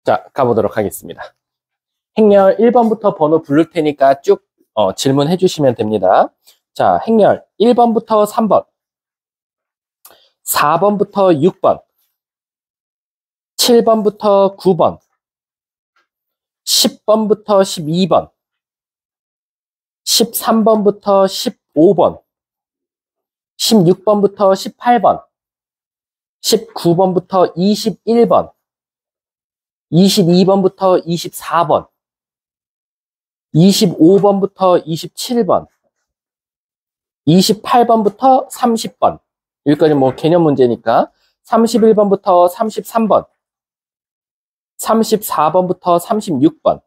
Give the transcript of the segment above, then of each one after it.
자, 가보도록 하겠습니다. 행렬 1번부터 번호 부를 테니까 쭉 질문해 주시면 됩니다. 자, 행렬 1번부터 3번, 4번부터 6번, 7번부터 9번, 10번부터 12번, 13번부터 15번, 16번부터 18번, 19번부터 21번, 22번부터 24번, 25번부터 27번, 28번부터 30번. 여기까지 뭐 개념 문제니까 31번부터 33번, 34번부터 36번.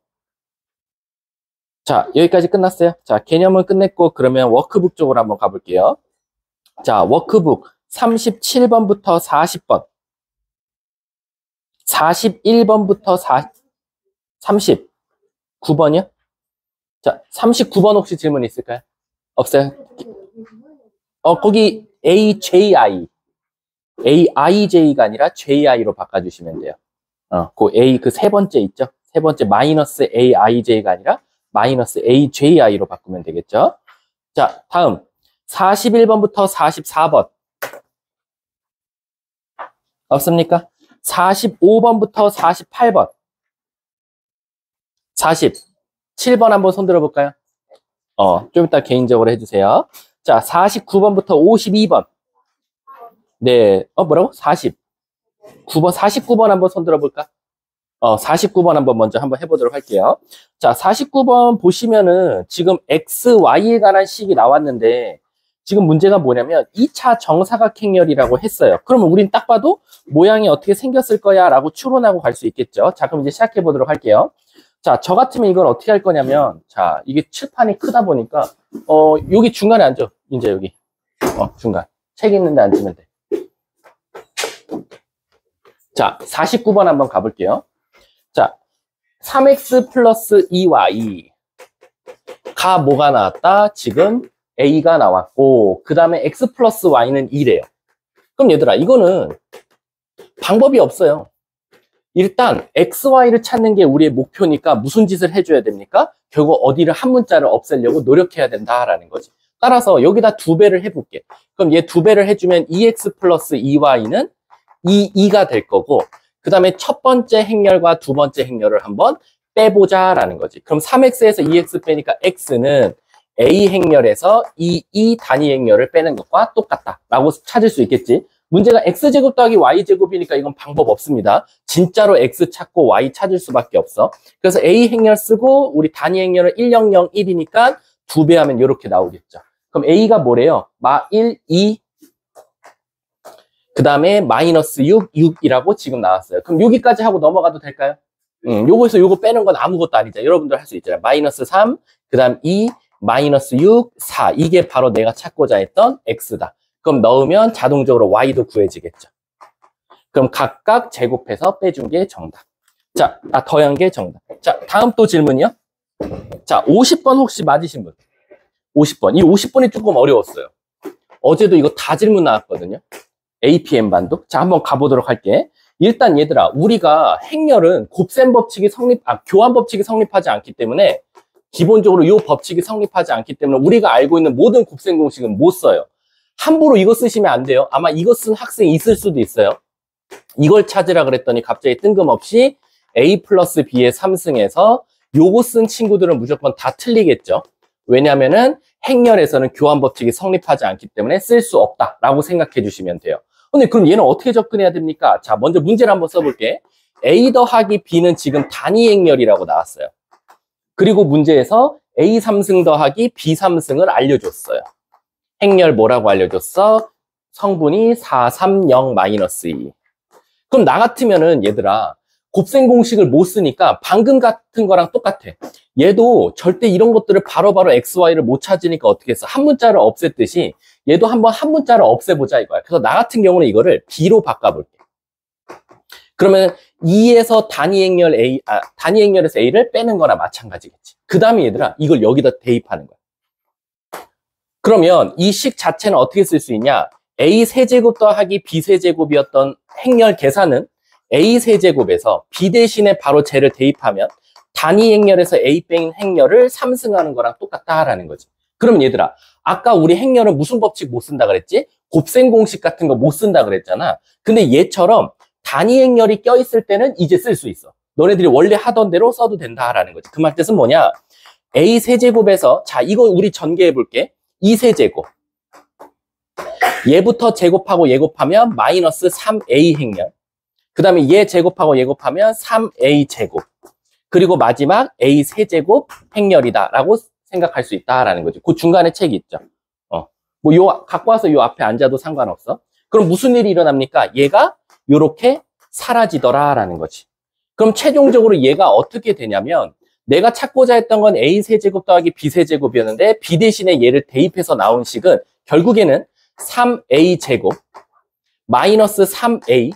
자, 여기까지 끝났어요. 자, 개념은 끝냈고 그러면 워크북 쪽으로 한번 가볼게요. 자, 워크북 37번부터 40번, 41번부터 39번이요? 자, 39번 혹시 질문 있을까요? 없어요? 거기 AJI, AIJ가 아니라 JI로 바꿔주시면 돼요. 그 A 그 세 번째 있죠? 세 번째 마이너스 AIJ가 아니라 마이너스 AJI로 바꾸면 되겠죠? 자, 다음 41번부터 44번 없습니까? 45번부터 48번, 47번 한번 손 들어볼까요? 좀 이따 개인적으로 해주세요. 자, 49번부터 52번. 네, 뭐라고? 49번, 49번 한번 손 들어볼까? 49번 한번 해보도록 할게요. 자, 49번 보시면은 지금 X, Y에 관한 식이 나왔는데 지금 문제가 뭐냐면 2차 정사각행렬이라고 했어요. 그러면 우린 딱 봐도 모양이 어떻게 생겼을 거야 라고 추론하고 갈 수 있겠죠. 자, 그럼 이제 시작해 보도록 할게요. 자, 저 같으면 이걸 어떻게 할 거냐면, 자, 이게 칠판이 크다 보니까, 여기 중간에 앉아. 이제 여기. 중간. 책 있는데 앉으면 돼. 자, 49번 한번 가볼게요. 자, 3x 플러스 2y. 가 뭐가 나왔다? 지금 a가 나왔고, 그 다음에 x 플러스 y는 2래요. 그럼 얘들아, 이거는 방법이 없어요. 일단 XY를 찾는 게 우리의 목표니까 무슨 짓을 해줘야 됩니까? 결국 어디를 한 문자를 없애려고 노력해야 된다라는 거지. 따라서 여기다 2배를 해볼게. 그럼 얘 2배를 해주면 2x 플러스 2y는 2가 될 거고 그 다음에 첫 번째 행렬과 두 번째 행렬을 한번 빼보자라는 거지. 그럼 3x에서 2x 빼니까 x는 a 행렬에서 2 단위 행렬을 빼는 것과 똑같다라고 찾을 수 있겠지. 문제가 x제곱 더하기 y제곱이니까 이건 방법 없습니다. 진짜로 x 찾고 y 찾을 수밖에 없어. 그래서 a 행렬 쓰고 우리 단위 행렬은 1001이니까 2배 하면 이렇게 나오겠죠. 그럼 a가 뭐래요? 마 1, 2, 그 다음에 마이너스 6, 6이라고 지금 나왔어요. 그럼 여기까지 하고 넘어가도 될까요? 요거에서 요거 빼는 건 아무것도 아니죠. 여러분들 할 수 있잖아요. 마이너스 3, 그 다음 2, 마이너스 6, 4. 이게 바로 내가 찾고자 했던 x다. 그럼 넣으면 자동적으로 y도 구해지겠죠. 그럼 각각 제곱해서 빼준 게 정답. 자, 더한 게 정답. 자, 다음 또 질문이요. 자, 50번 혹시 맞으신 분? 50번. 이 50번이 조금 어려웠어요. 어제도 이거 다 질문 나왔거든요. APM 반도. 자, 한번 가보도록 할게. 일단 얘들아, 우리가 행렬은 곱셈 법칙이 교환 법칙이 성립하지 않기 때문에 기본적으로 이 법칙이 성립하지 않기 때문에 우리가 알고 있는 모든 곱셈 공식은 못 써요. 함부로 이거 쓰시면 안 돼요. 아마 이거 쓴 학생이 있을 수도 있어요. 이걸 찾으라 그랬더니 갑자기 뜬금없이 A 플러스 B의 3승에서 요거 쓴 친구들은 무조건 다 틀리겠죠. 왜냐면은 행렬에서는 교환 법칙이 성립하지 않기 때문에 쓸 수 없다라고 생각해 주시면 돼요. 근데 그럼 얘는 어떻게 접근해야 됩니까? 자, 먼저 문제를 한번 써볼게. A 더하기 B는 지금 단위 행렬이라고 나왔어요. 그리고 문제에서 A 3승 더하기 B 3승을 알려줬어요. 행렬 뭐라고 알려줬어? 성분이 4, 3, 0, 마이너스 2. 그럼 나 같으면은 얘들아 곱셈 공식을 못 쓰니까 방금 같은 거랑 똑같아. 얘도 절대 이런 것들을 바로바로 x, y를 못 찾으니까 어떻게 했어? 한 문자를 없앴듯이 얘도 한번 한 문자를 없애보자 이거야. 그래서 나 같은 경우는 이거를 b로 바꿔볼게. 그러면 2에서 단위 행렬에서 a를 빼는 거나 마찬가지겠지. 그 다음에 얘들아 이걸 여기다 대입하는 거야. 그러면 이 식 자체는 어떻게 쓸 수 있냐? a 세제곱 더하기 b 세제곱이었던 행렬 계산은 A 세제곱에서 B 대신에 바로 쟤를 대입하면 단위 행렬에서 A 빼인 행렬을 3승하는 거랑 똑같다라는 거지. 그럼 얘들아, 아까 우리 행렬은 무슨 법칙 못 쓴다 그랬지? 곱셈 공식 같은 거 못 쓴다 그랬잖아. 근데 얘처럼 단위 행렬이 껴있을 때는 이제 쓸 수 있어. 너네들이 원래 하던 대로 써도 된다라는 거지. 그 말 뜻은 뭐냐? A 세제곱에서, 자, 이거 우리 전개해 볼게. 2세제곱. 얘부터 제곱하고 얘 곱하면 마이너스 3A 행렬. 그 다음에 얘 제곱하고 얘 곱하면 3A 제곱. 그리고 마지막 A 세제곱 행렬이다 라고 생각할 수 있다라는 거지. 그 중간에 책이 있죠. 뭐 요 갖고 와서 요 앞에 앉아도 상관없어. 그럼 무슨 일이 일어납니까? 얘가 요렇게 사라지더라라는 거지. 그럼 최종적으로 얘가 어떻게 되냐면 내가 찾고자 했던 건 A 세제곱 더하기 B 세제곱이었는데 B 대신에 얘를 대입해서 나온 식은 결국에는 3A 제곱 마이너스 3A.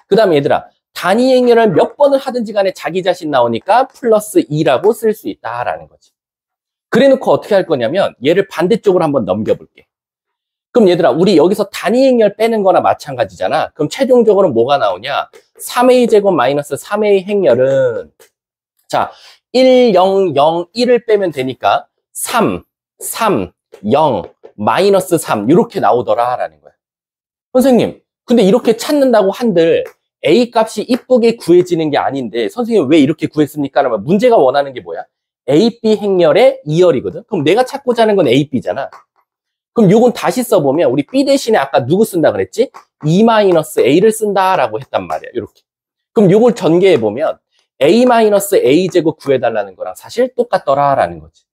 그 다음에 얘들아, 단위 행렬을 몇 번을 하든지 간에 자기 자신 나오니까 플러스 2라고 쓸 수 있다라는 거지. 그래 놓고 어떻게 할 거냐면 얘를 반대쪽으로 한번 넘겨볼게. 그럼 얘들아, 우리 여기서 단위 행렬 빼는 거나 마찬가지잖아. 그럼 최종적으로 뭐가 나오냐? 3A 제곱 마이너스 3A 행렬은 자, 1, 0, 0, 1을 빼면 되니까 3, 3, 0, 마이너스 3 이렇게 나오더라라는 거야. 선생님, 근데 이렇게 찾는다고 한들 A 값이 이쁘게 구해지는 게 아닌데 선생님 왜 이렇게 구했습니까? 그러면 문제가 원하는 게 뭐야? A, B 행렬의 2열이거든. 그럼 내가 찾고자 하는 건 A, B잖아. 그럼 요건 다시 써보면 우리 B 대신에 아까 누구 쓴다 그랬지? 2-A를 쓴다라고 했단 말이야. 이렇게. 그럼 요걸 전개해보면 A-A 제곱 구해달라는 거랑 사실 똑같더라라는 거지.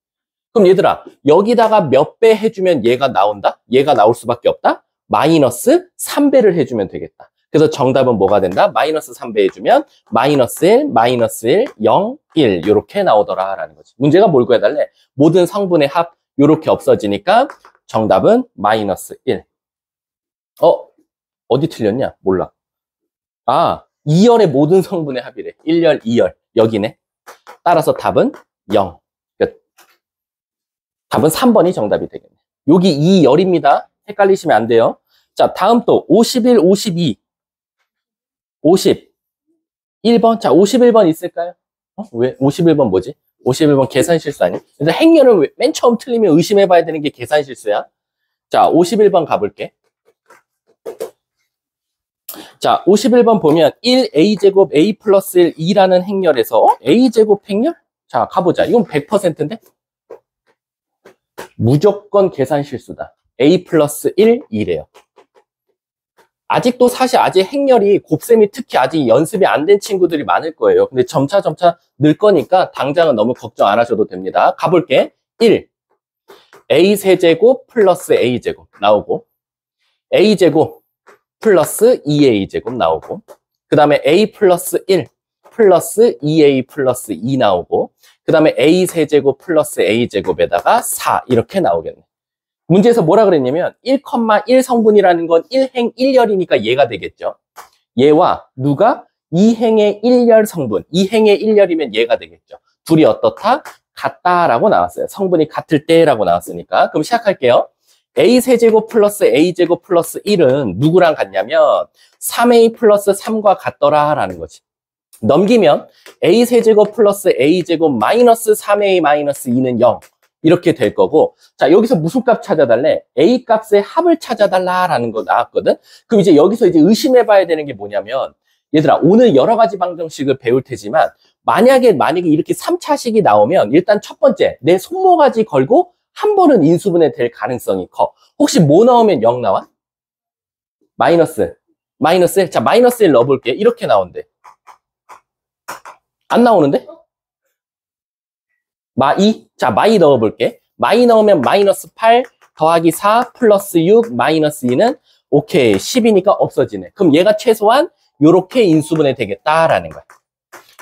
그럼 얘들아, 여기다가 몇 배 해주면 얘가 나온다? 얘가 나올 수밖에 없다? 마이너스 3배를 해주면 되겠다. 그래서 정답은 뭐가 된다? 마이너스 3배 해주면 마이너스 1, 마이너스 1, 0, 1 이렇게 나오더라라는 거지. 문제가 뭘 구해달래? 모든 성분의 합 이렇게 없어지니까 정답은 마이너스 1. 어디 틀렸냐? 몰라. 아, 2열의 모든 성분의 합이래. 1열, 2열. 여기네. 따라서 답은 0. 끝. 답은 3번이 정답이 되겠네. 여기 2열입니다. 헷갈리시면 안 돼요. 자, 다음 또 51, 52. 51번. 자, 51번 있을까요? 왜? 51번 뭐지? 51번 계산 실수 아니야? 근데 행렬을 맨 처음 틀리면 의심해봐야 되는 게 계산 실수야. 자, 51번 가볼게. 자, 51번 보면 1a제곱 a 플러스 1, 2라는 행렬에서 a제곱 행렬? 자, 가보자. 이건 100%인데? 무조건 계산 실수다. a 플러스 1, 2래요. 아직도 사실 아직 행렬이 곱셈이 특히 아직 연습이 안 된 친구들이 많을 거예요. 근데 점차 늘 거니까 당장은 너무 걱정 안 하셔도 됩니다. 가볼게. 1. a 세제곱 플러스 a제곱 나오고 a제곱 플러스 2a제곱 나오고 그 다음에 a 플러스 1 플러스 2a 플러스 2 나오고 그 다음에 a 세제곱 플러스 a제곱에다가 4 이렇게 나오겠네. 문제에서 뭐라 그랬냐면 1,1 성분이라는 건 1행 1열이니까 얘가 되겠죠. 얘와 누가 2행의 1열 성분, 2행의 1열이면 얘가 되겠죠. 둘이 어떻다? 같다라고 나왔어요. 성분이 같을 때라고 나왔으니까. 그럼 시작할게요. a 세제곱 플러스 a제곱 플러스 1은 누구랑 같냐면 3a 플러스 3과 같더라라는 거지. 넘기면 a 세제곱 플러스 a제곱 마이너스 3a 마이너스 2는 0 이렇게 될 거고, 자, 여기서 무슨 값 찾아달래? A 값의 합을 찾아달라라는 거 나왔거든? 그럼 이제 여기서 이제 의심해봐야 되는 게 뭐냐면, 얘들아, 오늘 여러 가지 방정식을 배울 테지만, 만약에 이렇게 3차식이 나오면, 일단 첫 번째, 내 손모가지 걸고, 한 번은 인수분해 될 가능성이 커. 혹시 뭐 나오면 0 나와? 마이너스 1? 자, 마이너스 1 넣어볼게. 이렇게 나온대. 안 나오는데? 마2? 자, 마2 넣어볼게. 마2 넣으면 마이너스 8 더하기 4 플러스 6 마이너스 2는 오케이 10이니까 없어지네. 그럼 얘가 최소한 요렇게 인수분해 되겠다라는 거야.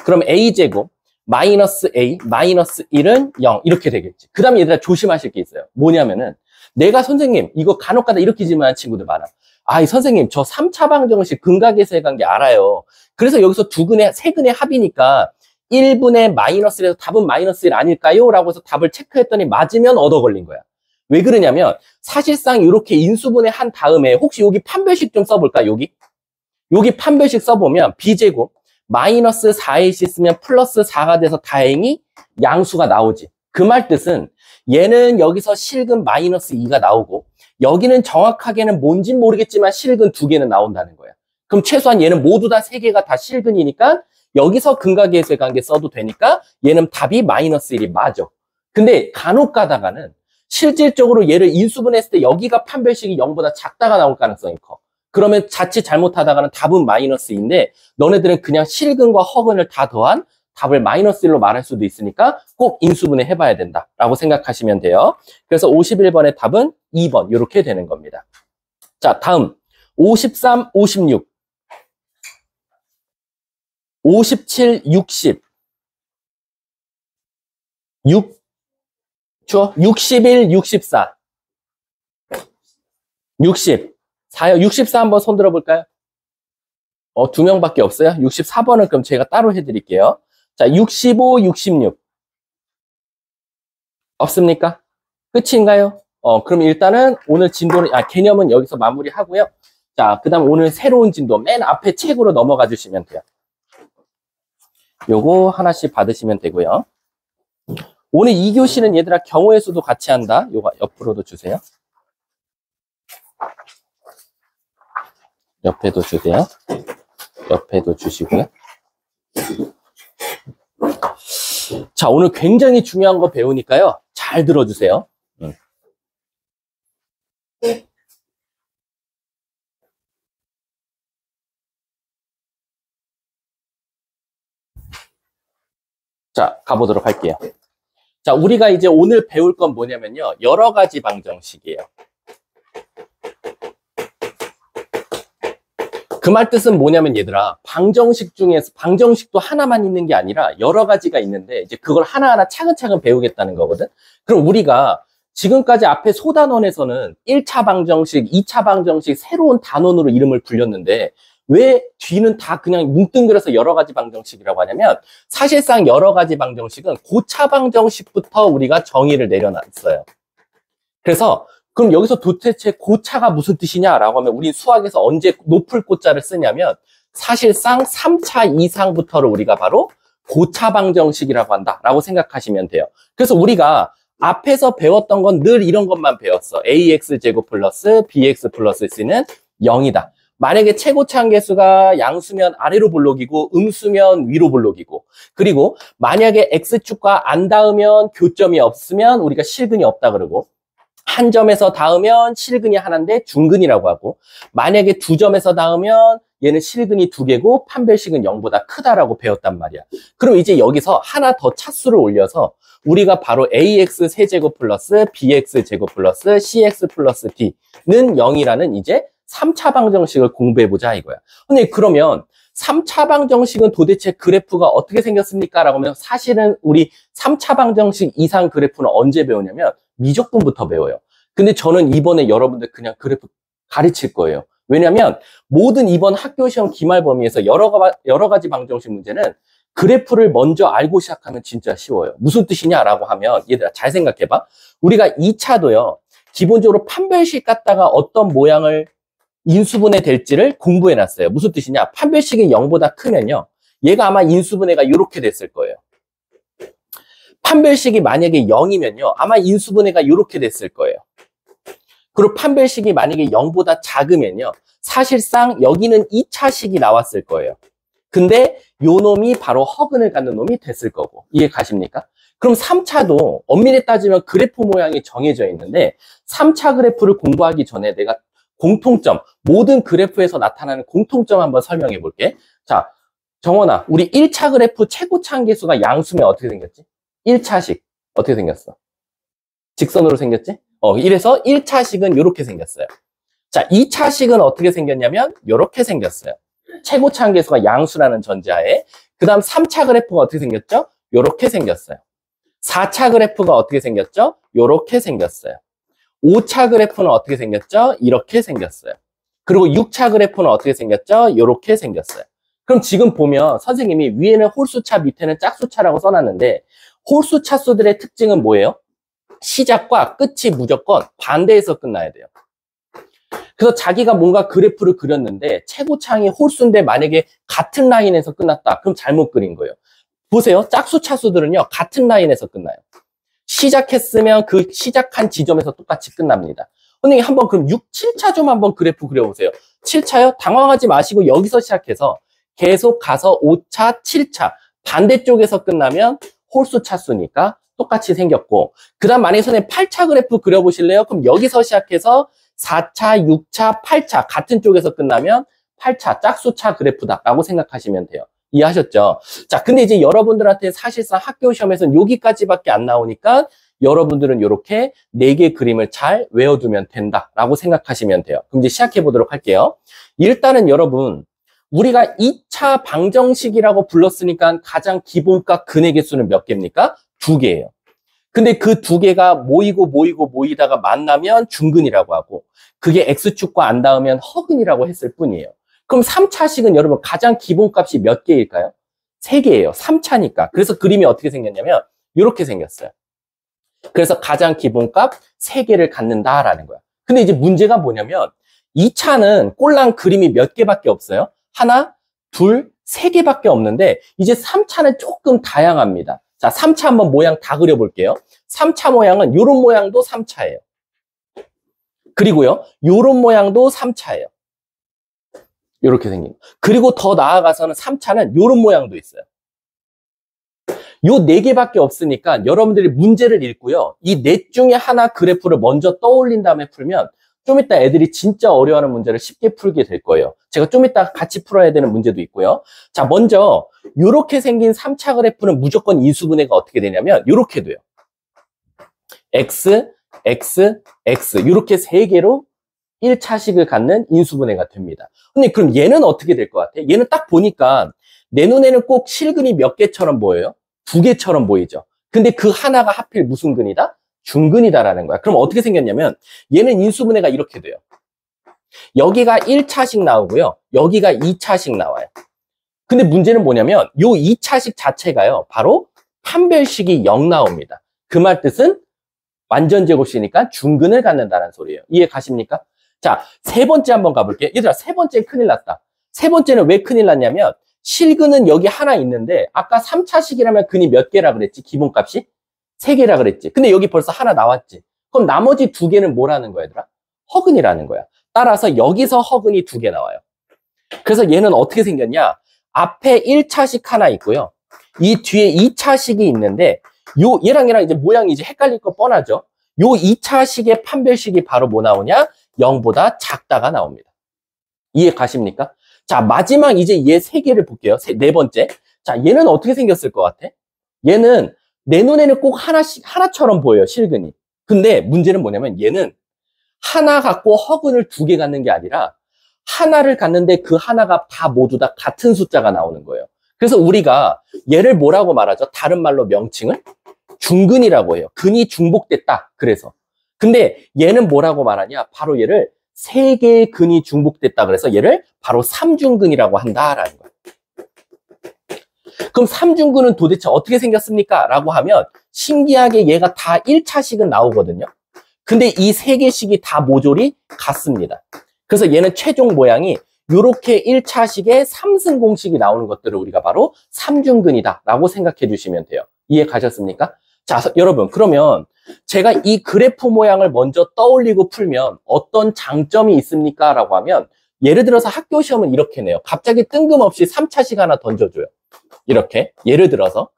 그럼 a제곱 마이너스 a 마이너스 1은 0 이렇게 되겠지. 그 다음에 얘들아 조심하실 게 있어요. 뭐냐면은 내가 선생님 이거 간혹가다 이렇게 질문하는 친구들 많아. 아, 선생님 저 3차 방정식 근각에서 해간 게 알아요. 그래서 여기서 세 근의 합이니까 1분의 마이너스 1에서 답은 마이너스 1 아닐까요? 라고 해서 답을 체크했더니 맞으면 얻어 걸린 거야. 왜 그러냐면 사실상 이렇게 인수분해 한 다음에 혹시 여기 판별식 좀 써볼까? 여기 여기 판별식 써보면 B제곱 마이너스 4AC 쓰면 플러스 4가 돼서 다행히 양수가 나오지. 그 말 뜻은 얘는 여기서 실근 마이너스 2가 나오고 여기는 정확하게는 뭔진 모르겠지만 실근 2개는 나온다는 거야. 그럼 최소한 얘는 모두 다 3개가 다 실근이니까 여기서 근각계수의 관계 써도 되니까 얘는 답이 마이너스 1이 맞아. 근데 간혹 가다가는 실질적으로 얘를 인수분해했을 때 여기가 판별식이 0보다 작다가 나올 가능성이 커. 그러면 자칫 잘못하다가는 답은 마이너스 2인데 너네들은 그냥 실근과 허근을 다 더한 답을 마이너스 1로 말할 수도 있으니까 꼭 인수분해 해봐야 된다라고 생각하시면 돼요. 그래서 51번의 답은 2번 이렇게 되는 겁니다. 자, 다음 53, 56, 57, 60, 61, 64, 60, 4요. 64 한번 손 들어볼까요? 2명밖에 없어요. 64번은 그럼 제가 따로 해드릴게요. 자, 65, 66. 없습니까? 끝인가요? 그럼 일단은 오늘 진도는, 개념은 여기서 마무리하고요. 자, 그 다음 오늘 새로운 진도 맨 앞에 책으로 넘어가 주시면 돼요. 요거 하나씩 받으시면 되고요. 오늘 2교시는 얘들아 경우의 수도 같이 한다. 요거 옆으로도 주세요. 옆에도 주세요. 옆에도 주시고요. 자, 오늘 굉장히 중요한 거 배우니까요. 잘 들어주세요. 자, 가보도록 할게요. 자, 우리가 이제 오늘 배울 건 뭐냐면요. 여러 가지 방정식이에요. 그 말 뜻은 뭐냐면 얘들아, 방정식 중에서 방정식도 하나만 있는 게 아니라 여러 가지가 있는데 이제 그걸 하나하나 차근차근 배우겠다는 거거든. 그럼 우리가 지금까지 앞에 소단원에서는 1차 방정식, 2차 방정식 새로운 단원으로 이름을 불렸는데 왜 뒤는 다 그냥 뭉뚱그려서 여러 가지 방정식이라고 하냐면 사실상 여러 가지 방정식은 고차 방정식부터 우리가 정의를 내려놨어요. 그래서 그럼 여기서 도대체 고차가 무슨 뜻이냐라고 하면 우리 수학에서 언제 높을 고자를 쓰냐면 사실상 3차 이상부터를 우리가 바로 고차 방정식이라고 한다라고 생각하시면 돼요. 그래서 우리가 앞에서 배웠던 건 늘 이런 것만 배웠어. ax제곱 플러스 bx 플러스 c는 0이다. 만약에 최고차 함계수가 양수면 아래로 볼록이고 음수면 위로 볼록이고 그리고 만약에 x축과 안 닿으면 교점이 없으면 우리가 실근이 없다 그러고 한 점에서 닿으면 실근이 하나인데 중근이라고 하고 만약에 두 점에서 닿으면 얘는 실근이 2개고 판별식은 0보다 크다라고 배웠단 말이야. 그럼 이제 여기서 하나 더 차수를 올려서 우리가 바로 ax 세제곱 플러스 bx 제곱 플러스 cx 플러스 d는 0이라는 이제 3차 방정식을 공부해보자 이거야. 근데 그러면 3차 방정식은 도대체 그래프가 어떻게 생겼습니까? 라고 하면 사실은 우리 3차 방정식 이상 그래프는 언제 배우냐면 미적분부터 배워요. 근데 저는 이번에 여러분들 그냥 그래프 가르칠 거예요. 왜냐면 모든 이번 학교시험 기말 범위에서 여러 가지 방정식 문제는 그래프를 먼저 알고 시작하면 진짜 쉬워요. 무슨 뜻이냐라고 하면 얘들아 잘 생각해봐. 우리가 2차도요. 기본적으로 판별식 갖다가 어떤 모양을 인수분해 될지를 공부해놨어요. 무슨 뜻이냐? 판별식이 0보다 크면요. 얘가 아마 인수분해가 이렇게 됐을 거예요. 판별식이 만약에 0이면요. 아마 인수분해가 이렇게 됐을 거예요. 그리고 판별식이 만약에 0보다 작으면요. 사실상 여기는 2차식이 나왔을 거예요. 근데 요 놈이 바로 허근을 갖는 놈이 됐을 거고. 이해 가십니까? 그럼 3차도 엄밀히 따지면 그래프 모양이 정해져 있는데 3차 그래프를 공부하기 전에 내가 공통점, 모든 그래프에서 나타나는 공통점 한번 설명해 볼게. 자, 정원아, 우리 1차 그래프 최고차 함계수가 양수면 어떻게 생겼지? 1차식 어떻게 생겼어? 직선으로 생겼지? 이래서 1차식은 이렇게 생겼어요. 자, 2차식은 어떻게 생겼냐면 이렇게 생겼어요. 최고차 함계수가 양수라는 전제하에. 그 다음 3차 그래프가 어떻게 생겼죠? 이렇게 생겼어요. 4차 그래프가 어떻게 생겼죠? 이렇게 생겼어요. 5차 그래프는 어떻게 생겼죠? 이렇게 생겼어요. 그리고 6차 그래프는 어떻게 생겼죠? 이렇게 생겼어요. 그럼 지금 보면 선생님이 위에는 홀수차, 밑에는 짝수차라고 써놨는데 홀수 차수들의 특징은 뭐예요? 시작과 끝이 무조건 반대에서 끝나야 돼요. 그래서 자기가 뭔가 그래프를 그렸는데 최고창이 홀수인데 만약에 같은 라인에서 끝났다. 그럼 잘못 그린 거예요. 보세요. 짝수 차수들은요. 같은 라인에서 끝나요. 시작했으면 그 시작한 지점에서 똑같이 끝납니다. 선생님 한번 그럼 6, 7차 좀 한번 그래프 그려보세요. 7차요? 당황하지 마시고 여기서 시작해서 계속 가서 5차, 7차 반대쪽에서 끝나면 홀수 차수니까 똑같이 생겼고, 그 다음 만약에 선생님 8차 그래프 그려보실래요? 그럼 여기서 시작해서 4차, 6차, 8차 같은 쪽에서 끝나면 8차 짝수차 그래프다라고 생각하시면 돼요. 이해하셨죠? 자, 근데 이제 여러분들한테 사실상 학교 시험에서는 여기까지밖에 안 나오니까 여러분들은 이렇게 4개 그림을 잘 외워두면 된다라고 생각하시면 돼요. 그럼 이제 시작해 보도록 할게요. 일단은 여러분, 우리가 2차 방정식이라고 불렀으니까 가장 기본값 근의 개수는 몇 개입니까? 2개예요. 근데 그 2개가 모이다가 만나면 중근이라고 하고, 그게 x축과 안 닿으면 허근이라고 했을 뿐이에요. 그럼 3차식은 여러분 가장 기본값이 몇 개일까요? 3개예요. 3차니까. 그래서 그림이 어떻게 생겼냐면 이렇게 생겼어요. 그래서 가장 기본값 3개를 갖는다라는 거야. 근데 이제 문제가 뭐냐면 2차는 꼴랑 그림이 몇 개밖에 없어요. 하나, 둘, 3개밖에 없는데 이제 3차는 조금 다양합니다. 자, 3차 한번 모양 다 그려볼게요. 3차 모양은 이런 모양도 3차예요. 그리고요, 이런 모양도 3차예요. 이렇게 생긴. 그리고 더 나아가서는 3차는 이런 모양도 있어요. 요 4개밖에 없으니까 여러분들이 문제를 읽고요. 이 넷 중에 하나 그래프를 먼저 떠올린 다음에 풀면 좀 이따 애들이 진짜 어려워하는 문제를 쉽게 풀게 될 거예요. 제가 좀 이따 같이 풀어야 되는 문제도 있고요. 자, 먼저 이렇게 생긴 3차 그래프는 무조건 인수분해가 어떻게 되냐면 이렇게 돼요. x, x, x 이렇게 3개로 1차식을 갖는 인수분해가 됩니다. 근데 그럼 얘는 어떻게 될 것 같아? 얘는 딱 보니까 내 눈에는 꼭 실근이 몇 개처럼 보여요? 2개처럼 보이죠? 근데 그 하나가 하필 무슨 근이다? 중근이다라는 거야. 그럼 어떻게 생겼냐면 얘는 인수분해가 이렇게 돼요. 여기가 1차식 나오고요. 여기가 2차식 나와요. 근데 문제는 뭐냐면 요 2차식 자체가요. 바로 판별식이 0 나옵니다. 그 말 뜻은 완전 제곱식이니까 중근을 갖는다는 소리예요. 이해 가십니까? 자, 세 번째 한번 가볼게요. 얘들아, 세 번째 큰일 났다. 세 번째는 왜 큰일 났냐면 실근은 여기 하나 있는데 아까 3차식이라면 근이 몇 개라 그랬지? 기본값이? 3개라 그랬지. 근데 여기 벌써 하나 나왔지. 그럼 나머지 2개는 뭐라는 거야, 얘들아? 허근이라는 거야. 따라서 여기서 허근이 2개 나와요. 그래서 얘는 어떻게 생겼냐? 앞에 1차식 하나 있고요. 이 뒤에 2차식이 있는데 얘랑 이제 모양이 이제 헷갈릴 거 뻔하죠. 요 2차식의 판별식이 바로 뭐 나오냐? 0보다 작다가 나옵니다. 이해 가십니까? 자, 마지막 이제 얘 3개를 볼게요. 네 번째. 자, 얘는 어떻게 생겼을 것 같아? 얘는 내 눈에는 꼭 하나처럼 보여요, 실근이. 근데 문제는 뭐냐면 얘는 하나 갖고 허근을 2개 갖는 게 아니라 하나를 갖는데 그 하나가 다 모두 다 같은 숫자가 나오는 거예요. 그래서 우리가 얘를 뭐라고 말하죠? 다른 말로 명칭을 중근이라고 해요. 근이 중복됐다. 그래서. 근데 얘는 뭐라고 말하냐? 바로 얘를 3개의 근이 중복됐다. 그래서 얘를 바로 삼중근이라고 한다라는 거예요. 그럼 삼중근은 도대체 어떻게 생겼습니까? 라고 하면 신기하게 얘가 다 1차식은 나오거든요. 근데 이 3개씩이 다 모조리 같습니다. 그래서 얘는 최종 모양이 이렇게 1차식에 3승 공식이 나오는 것들을 우리가 바로 삼중근이다 라고 생각해 주시면 돼요. 이해 가셨습니까? 자, 여러분, 그러면 제가 이 그래프 모양을 먼저 떠올리고 풀면 어떤 장점이 있습니까? 라고 하면 예를 들어서 학교 시험은 이렇게 내요. 갑자기 뜬금없이 3차식 하나 던져줘요. 이렇게 예를 들어서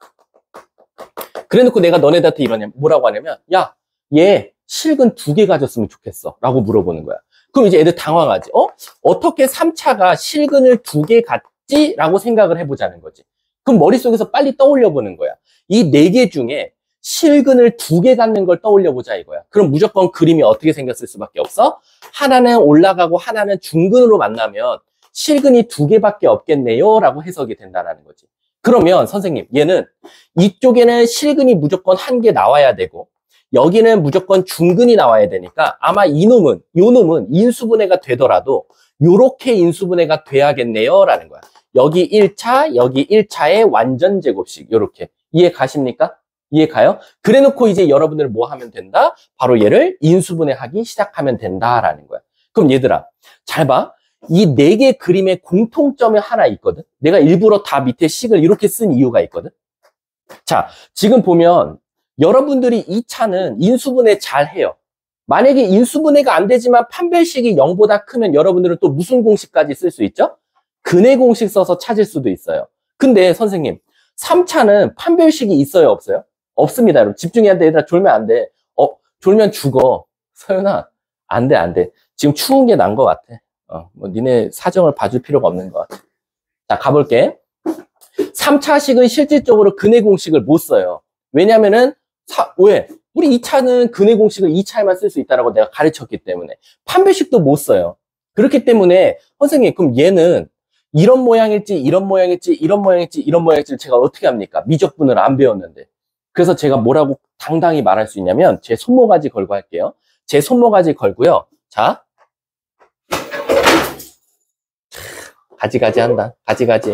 그래놓고 내가 너네들한테 뭐라고 하냐면 야, 얘 실근 2개 가졌으면 좋겠어 라고 물어보는 거야. 그럼 이제 애들 당황하지. 어떻게 3차가 실근을 2개 갖지? 라고 생각을 해보자는 거지. 그럼 머릿속에서 빨리 떠올려 보는 거야. 이 4개 중에 실근을 2개 갖는 걸 떠올려 보자 이거야. 그럼 무조건 그림이 어떻게 생겼을 수밖에 없어? 하나는 올라가고 하나는 중근으로 만나면 실근이 2개밖에 없겠네요 라고 해석이 된다는 거지. 그러면 선생님, 얘는 이쪽에는 실근이 무조건 1개 나와야 되고 여기는 무조건 중근이 나와야 되니까 아마 요 놈은 인수분해가 되더라도 요렇게 인수분해가 돼야겠네요 라는 거야. 여기 1차, 여기 1차의 완전 제곱식 요렇게. 이해 가십니까? 이해 가요? 그래놓고 이제 여러분들 뭐 하면 된다? 바로 얘를 인수분해하기 시작하면 된다라는 거야. 그럼 얘들아, 잘 봐. 이 4개 그림의 공통점이 하나 있거든. 내가 일부러 다 밑에 식을 이렇게 쓴 이유가 있거든. 자, 지금 보면 여러분들이 이 차는 인수분해 잘 해요. 만약에 인수분해가 안 되지만 판별식이 0보다 크면 여러분들은 또 무슨 공식까지 쓸 수 있죠? 근해 공식 써서 찾을 수도 있어요. 근데 선생님, 3차는 판별식이 있어요, 없어요? 없습니다. 여러분 집중해야 돼. 얘들아, 졸면 안 돼. 졸면 죽어. 서연아, 안 돼, 안 돼. 지금 추운 게 난 것 같아. 뭐 니네 사정을 봐줄 필요가 없는 것 같아. 자, 가볼게. 3차식은 실질적으로 근해 공식을 못 써요. 왜냐면은 왜? 우리 2차는 근해 공식을 2차에만 쓸 수 있다라고 내가 가르쳤기 때문에 판별식도 못 써요. 그렇기 때문에 선생님, 그럼 얘는 이런 모양일지 이런 모양일지 이런 모양일지 이런 모양일지 제가 어떻게 합니까? 미적분을 안 배웠는데. 그래서 제가 뭐라고 당당히 말할 수 있냐면 제 손모가지 걸고 할게요. 제 손모가지 걸고요. 자, 가지가지 한다. 가지가지.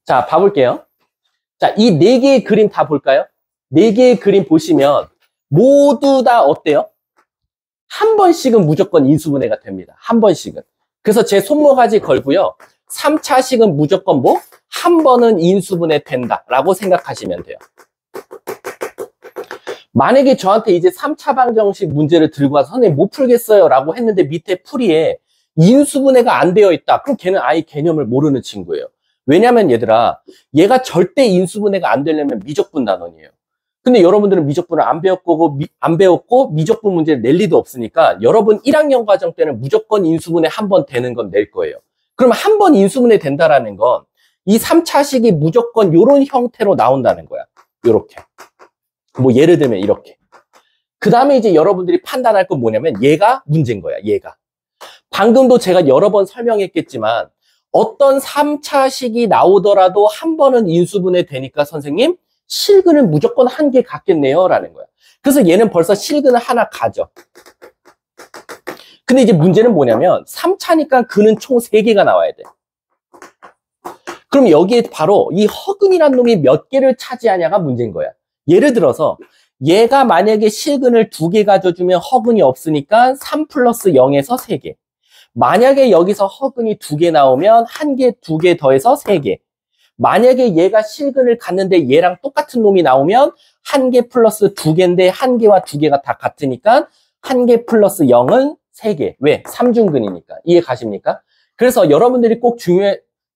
자, 봐볼게요. 자, 이 4개의 그림 다 볼까요? 4개의 그림 보시면 모두 다 어때요? 한 번씩은 무조건 인수분해가 됩니다. 한 번씩은. 그래서 제 손모가지 걸고요. 3차식은 무조건 뭐? 한 번은 인수분해 된다라고 생각하시면 돼요. 만약에 저한테 이제 3차 방정식 문제를 들고 와서 선생님 못 풀겠어요 라고 했는데 밑에 풀이에 인수분해가 안 되어 있다. 그럼 걔는 아예 개념을 모르는 친구예요. 왜냐면 얘들아, 얘가 절대 인수분해가 안 되려면 미적분 단원이에요. 근데 여러분들은 미적분을 안 배웠고 미적분 문제를 낼 리도 없으니까 여러분 1학년 과정 때는 무조건 인수분해 한 번 되는 건 낼 거예요. 그러면 한 번 인수분해 된다라는 건 이 3차식이 무조건 이런 형태로 나온다는 거야. 요렇게. 뭐 예를 들면 이렇게. 그 다음에 이제 여러분들이 판단할 건 뭐냐면 얘가 문제인 거야. 얘가. 방금도 제가 여러 번 설명했겠지만 어떤 3차식이 나오더라도 한 번은 인수분해 되니까 선생님 실근을 무조건 한 개 갖겠네요 라는 거야. 그래서 얘는 벌써 실근을 하나 가져. 근데 이제 문제는 뭐냐면 3차니까 근은 총 3개가 나와야 돼. 그럼 여기에 바로 이 허근이란 놈이 몇 개를 차지하냐가 문제인 거야. 예를 들어서 얘가 만약에 실근을 2개 가져주면 허근이 없으니까 3 플러스 0에서 3개. 만약에 여기서 허근이 2개 나오면 1개, 2개 더해서 3개. 만약에 얘가 실근을 갖는데 얘랑 똑같은 놈이 나오면 1개 플러스 2개인데 1개와 2개가 다 같으니까 1개 플러스 0은 3개. 왜? 3중근이니까. 이해 가십니까? 그래서 여러분들이 꼭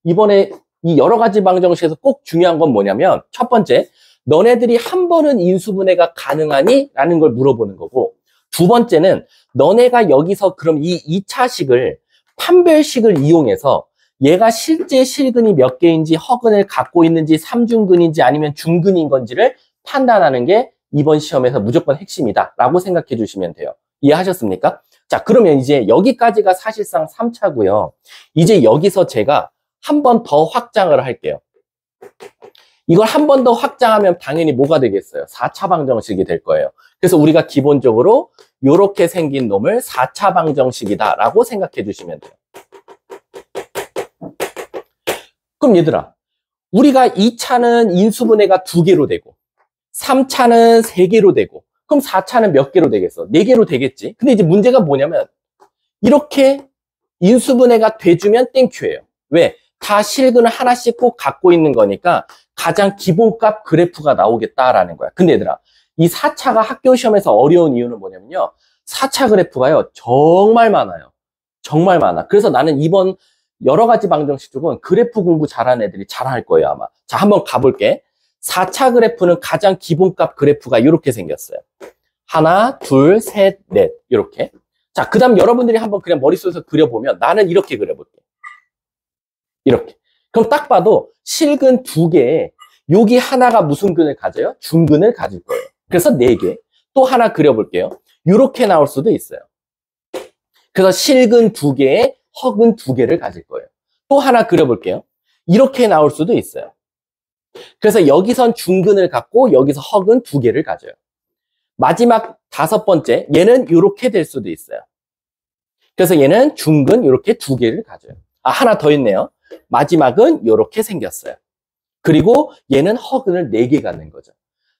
이번에 이 여러 가지 방정식에서 꼭 중요한 건 뭐냐면 첫 번째, 너네들이 한 번은 인수분해가 가능하니? 라는 걸 물어보는 거고, 두 번째는 너네가 여기서 그럼 이 2차식을 판별식을 이용해서 얘가 실제 실근이 몇 개인지 허근을 갖고 있는지 3중근인지 아니면 중근인 건지를 판단하는 게 이번 시험에서 무조건 핵심이다 라고 생각해 주시면 돼요. 이해하셨습니까? 자, 그러면 이제 여기까지가 사실상 3차고요. 이제 여기서 제가 한 번 더 확장을 할게요. 이걸 한 번 더 확장하면 당연히 뭐가 되겠어요? 4차 방정식이 될 거예요. 그래서 우리가 기본적으로 이렇게 생긴 놈을 4차 방정식이다 라고 생각해 주시면 돼요. 그럼 얘들아, 우리가 2차는 인수분해가 2개로 되고 3차는 3개로 되고 그럼 4차는 몇 개로 되겠어? 4개로 되겠지. 근데 이제 문제가 뭐냐면 이렇게 인수분해가 돼주면 땡큐예요. 왜? 다 실근을 하나씩 꼭 갖고 있는 거니까 가장 기본값 그래프가 나오겠다라는 거야. 근데 얘들아, 이 4차가 학교 시험에서 어려운 이유는 뭐냐면요. 4차 그래프가요, 정말 많아요. 정말 많아. 그래서 나는 이번 여러 가지 방정식 쪽은 그래프 공부 잘하는 애들이 잘할 거예요, 아마. 자, 한번 가볼게. 4차 그래프는 가장 기본값 그래프가 이렇게 생겼어요. 하나, 둘, 셋, 넷. 이렇게. 자, 그 다음 여러분들이 한번 그냥 머릿속에서 그려보면 나는 이렇게 그려볼게. 이렇게. 그럼 딱 봐도 실근 2개에 여기 하나가 무슨 근을 가져요? 중근을 가질 거예요. 그래서 4개. 또 하나 그려볼게요. 이렇게 나올 수도 있어요. 그래서 실근 2개에 허근 2개를 가질 거예요. 또 하나 그려볼게요. 이렇게 나올 수도 있어요. 그래서 여기선 중근을 갖고 여기서 허근 2개를 가져요. 마지막 5번째, 얘는 이렇게 될 수도 있어요. 그래서 얘는 중근 이렇게 2개를 가져요. 아, 하나 더 있네요. 마지막은 이렇게 생겼어요. 그리고 얘는 허근을 4개 갖는 거죠.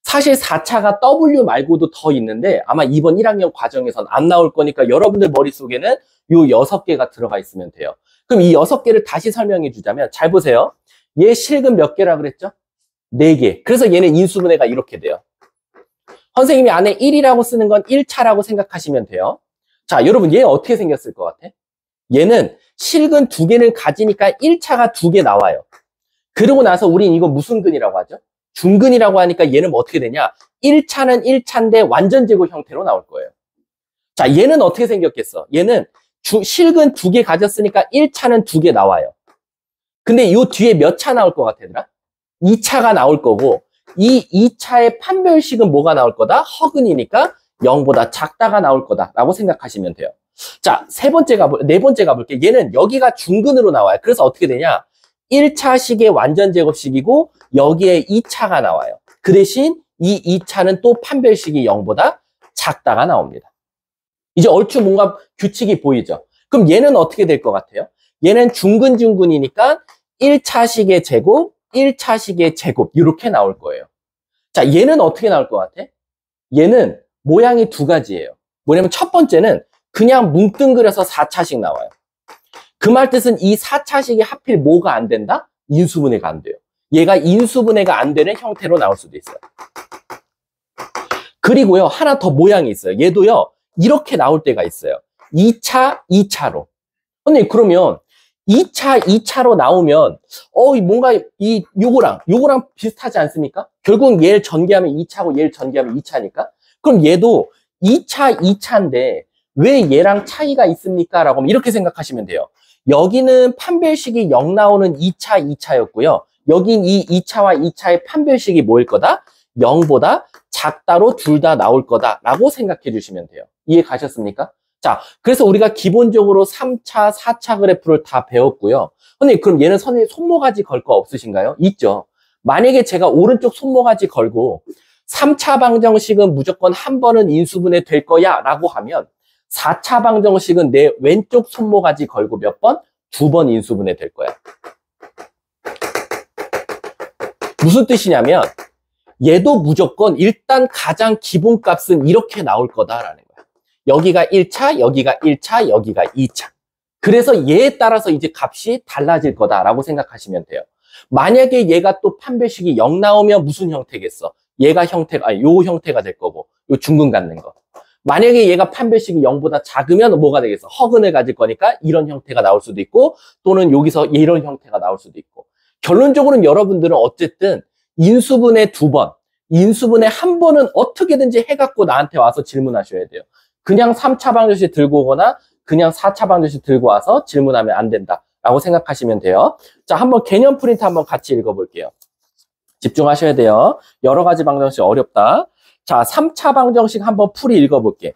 사실 4차가 W 말고도 더 있는데 아마 이번 1학년 과정에선 안 나올 거니까 여러분들 머릿속에는 요 6개가 들어가 있으면 돼요. 그럼 이 6개를 다시 설명해 주자면 잘 보세요. 얘 실근 몇 개라 그랬죠? 4개. 그래서 얘는 인수분해가 이렇게 돼요. 선생님이 안에 1이라고 쓰는 건 1차라고 생각하시면 돼요. 자, 여러분 얘 어떻게 생겼을 것 같아? 얘는 실근 2개를 가지니까 1차가 2개 나와요. 그러고 나서 우린 이거 무슨 근이라고 하죠? 중근이라고 하니까 얘는 뭐 어떻게 되냐? 1차는 1차인데 완전 제곱 형태로 나올 거예요. 자, 얘는 어떻게 생겼겠어? 얘는 실근 2개 가졌으니까 1차는 2개 나와요. 근데 요 뒤에 몇 차 나올 것 같아, 얘들아? 2차가 나올 거고, 이 2차의 판별식은 뭐가 나올 거다? 허근이니까 0보다 작다가 나올 거다라고 생각하시면 돼요. 자, 네 번째 가볼게. 얘는 여기가 중근으로 나와요. 그래서 어떻게 되냐? 1차식의 완전 제곱식이고 여기에 2차가 나와요. 그 대신 이 2차는 또 판별식이 0보다 작다가 나옵니다. 이제 얼추 뭔가 규칙이 보이죠? 그럼 얘는 어떻게 될 것 같아요? 얘는 중근이니까 1차식의 제곱, 1차식의 제곱 이렇게 나올 거예요. 자, 얘는 어떻게 나올 것 같아? 얘는 모양이 2가지예요. 뭐냐면 첫 번째는 그냥 뭉뚱그려서 4차식 나와요. 그 말 뜻은 이 4차식이 하필 뭐가 안 된다? 인수분해가 안 돼요. 얘가 인수분해가 안 되는 형태로 나올 수도 있어요. 그리고요, 하나 더 모양이 있어요. 얘도요, 이렇게 나올 때가 있어요. 2차, 2차로. 선생님, 그러면 2차, 2차로 나오면 뭔가 요거랑 비슷하지 않습니까? 결국 얘를 전개하면 2차고 얘를 전개하면 2차니까? 그럼 얘도 2차, 2차인데 왜 얘랑 차이가 있습니까? 라고 하면 이렇게 생각하시면 돼요. 여기는 판별식이 0 나오는 2차, 2차였고요. 여긴 이 2차와 2차의 판별식이 뭐일 거다? 0보다 작다로 둘 다 나올 거다라고 생각해 주시면 돼요. 이해 가셨습니까? 자, 그래서 우리가 기본적으로 3차, 4차 그래프를 다 배웠고요. 선생님, 그럼 얘는 선생님 손모가지 걸 거 없으신가요? 있죠. 만약에 제가 오른쪽 손모가지 걸고 3차 방정식은 무조건 한 번은 인수분해 될 거야 라고 하면 4차 방정식은 내 왼쪽 손모가지 걸고 몇 번? 2번 인수분해 될 거야. 무슨 뜻이냐면 얘도 무조건 일단 가장 기본값은 이렇게 나올 거다라는 거야. 여기가 1차, 여기가 1차, 여기가 2차. 그래서 얘에 따라서 이제 값이 달라질 거다라고 생각하시면 돼요. 만약에 얘가 또 판별식이 0 나오면 무슨 형태겠어? 얘가 요 형태가 될 거고, 요 중근 갖는 거. 만약에 얘가 판별식이 0보다 작으면 뭐가 되겠어? 허근을 가질 거니까 이런 형태가 나올 수도 있고, 또는 여기서 이런 형태가 나올 수도 있고. 결론적으로는 여러분들은 어쨌든 인수분해 2번, 인수분해 1번은 어떻게든지 해갖고 나한테 와서 질문하셔야 돼요. 그냥 3차 방정식 들고 오거나 그냥 4차 방정식 들고 와서 질문하면 안 된다라고 생각하시면 돼요. 자, 한번 개념 프린트 한번 같이 읽어볼게요. 집중하셔야 돼요. 여러 가지 방정식 어렵다. 자, 3차 방정식 한번 풀이 읽어볼게.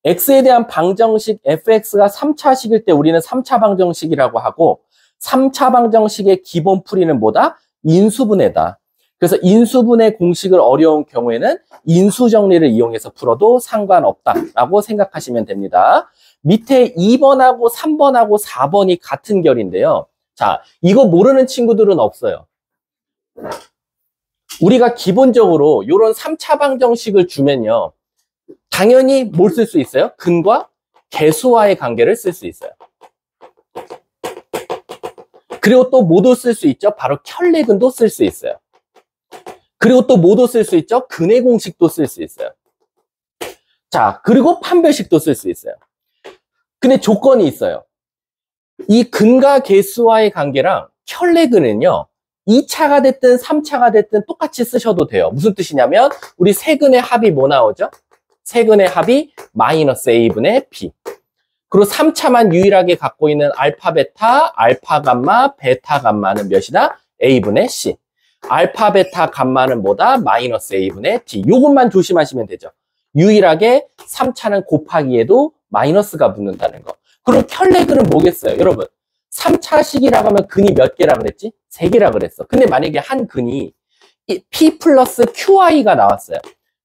x에 대한 방정식 fx가 3차식일 때 우리는 3차 방정식이라고 하고 3차 방정식의 기본 풀이는 뭐다? 인수분해다. 그래서 인수분해 공식을 어려운 경우에는 인수정리를 이용해서 풀어도 상관없다라고 생각하시면 됩니다. 밑에 2번하고 3번하고 4번이 같은 결인데요. 자, 이거 모르는 친구들은 없어요. 우리가 기본적으로 이런 3차 방정식을 주면요. 당연히 뭘 쓸 수 있어요? 근과 개수와의 관계를 쓸 수 있어요. 그리고 또 뭐도 쓸 수 있죠? 바로 켤레근도 쓸 수 있어요. 그리고 또 뭐도 쓸 수 있죠? 근의 공식도 쓸 수 있어요. 자, 그리고 판별식도 쓸 수 있어요. 근데 조건이 있어요. 이 근과 개수와의 관계랑 켤레근은요. 2차가 됐든 3차가 됐든 똑같이 쓰셔도 돼요. 무슨 뜻이냐면 우리 세근의 합이 뭐 나오죠? 세근의 합이 마이너스 a분의 b. 그리고 3차만 유일하게 갖고 있는 알파, 베타, 알파, 감마, 베타, 감마는 몇이다? a분의 c. 알파, 베타, 감마는 뭐다? 마이너스 a분의 d. 요것만 조심하시면 되죠. 유일하게 3차는 곱하기에도 마이너스가 붙는다는 거. 그럼 켤레근은 뭐겠어요? 여러분, 3차식이라고 하면 근이 몇 개라 그랬지? 3개라 그랬어. 근데 만약에 한 근이 p 플러스 qi가 나왔어요.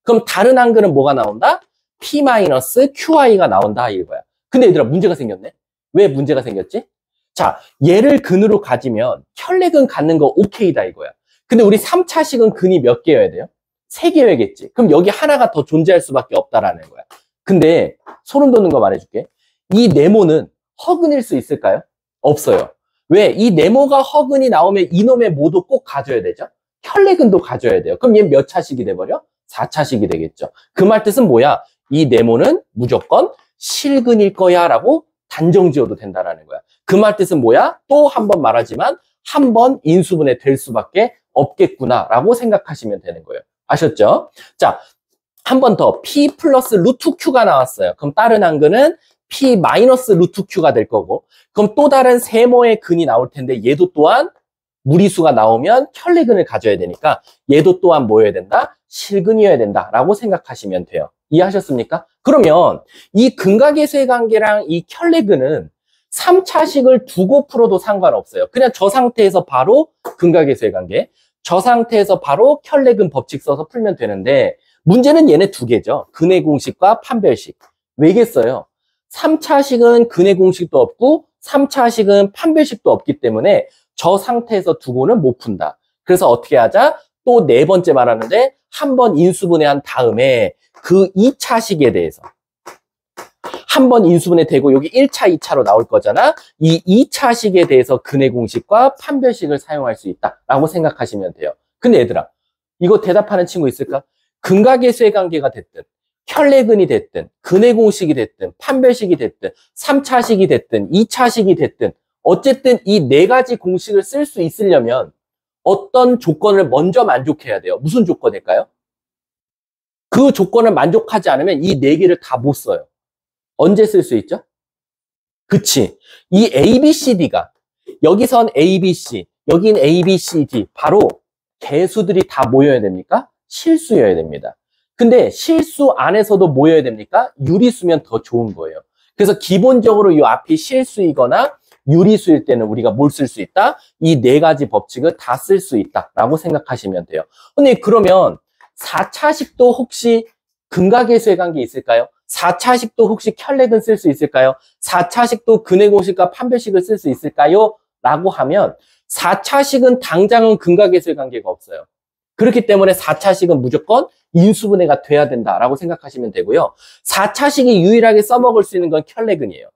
그럼 다른 한 근은 뭐가 나온다? p 마이너스 qi가 나온다 이거야. 근데 얘들아 문제가 생겼네. 왜 문제가 생겼지? 자, 얘를 근으로 가지면 켤레근 갖는 거 오케이다 이거야. 근데 우리 3차식은 근이 몇 개여야 돼요? 3개회겠지. 그럼 여기 하나가 더 존재할 수밖에 없다라는 거야. 근데 소름 돋는 거 말해줄게. 이 네모는 허근일 수 있을까요? 없어요. 왜? 이 네모가 허근이 나오면 이놈의 모도 꼭 가져야 되죠. 혈내근도 가져야 돼요. 그럼 얘 몇 차식이 돼버려? 4차식이 되겠죠. 그 말 뜻은 뭐야? 이 네모는 무조건 실근일 거야 라고 단정 지어도 된다라는 거야. 그 말 뜻은 뭐야? 또 한 번 말하지만 한 번 인수분해 될 수밖에 없겠구나 라고 생각하시면 되는 거예요. 아셨죠? 자, 한 번 더 P 플러스 루트 Q가 나왔어요. 그럼 다른 한근은 P 마이너스 루트 Q가 될 거고, 그럼 또 다른 세모의 근이 나올 텐데 얘도 또한 무리수가 나오면 혈내근을 가져야 되니까 얘도 또한 뭐여야 된다? 실근이어야 된다라고 생각하시면 돼요. 이해하셨습니까? 그러면 이 근각계수의 관계랑 이 혈내근은 3차식을 두고 풀어도 상관없어요. 그냥 저 상태에서 바로 근각계수의 관계, 저 상태에서 바로 혈내근 법칙 써서 풀면 되는데 문제는 얘네 두 개죠. 근의 공식과 판별식. 왜겠어요? 3차식은 근의 공식도 없고 3차식은 판별식도 없기 때문에 저 상태에서 두고는 못 푼다. 그래서 어떻게 하자? 또 네 번째 말하는데 한 번 인수분해한 다음에 그 2차식에 대해서 한 번 인수분해 되고 여기 1차, 2차로 나올 거잖아. 이 2차식에 대해서 근의 공식과 판별식을 사용할 수 있다라고 생각하시면 돼요. 근데 얘들아, 이거 대답하는 친구 있을까? 근각계수의 관계가 됐든 혈내근이 됐든 근의 공식이 됐든 판별식이 됐든 3차식이 됐든 2차식이 됐든 어쨌든 이 네 가지 공식을 쓸 수 있으려면 어떤 조건을 먼저 만족해야 돼요? 무슨 조건일까요? 그 조건을 만족하지 않으면 이 네 개를 다 못 써요. 언제 쓸 수 있죠? 그치. 이 ABCD가 여기선 ABC, 여긴 ABCD 바로 개수들이 다 모여야 됩니까? 실수여야 됩니다. 근데 실수 안에서도 모여야 됩니까? 유리수면 더 좋은 거예요. 그래서 기본적으로 이 앞이 실수이거나 유리수일 때는 우리가 뭘 쓸 수 있다? 이 네 가지 법칙을 다 쓸 수 있다라고 생각하시면 돼요. 근데 그러면 4차식도 혹시 근각계수의 관계 있을까요? 4차식도 혹시 혈내근 쓸 수 있을까요? 4차식도 근의 공식과 판별식을 쓸 수 있을까요? 라고 하면 4차식은 당장은 근각계수의 관계가 없어요. 그렇기 때문에 4차식은 무조건 인수분해가 돼야 된다라고 생각하시면 되고요. 4차식이 유일하게 써먹을 수 있는 건 혈내근이에요.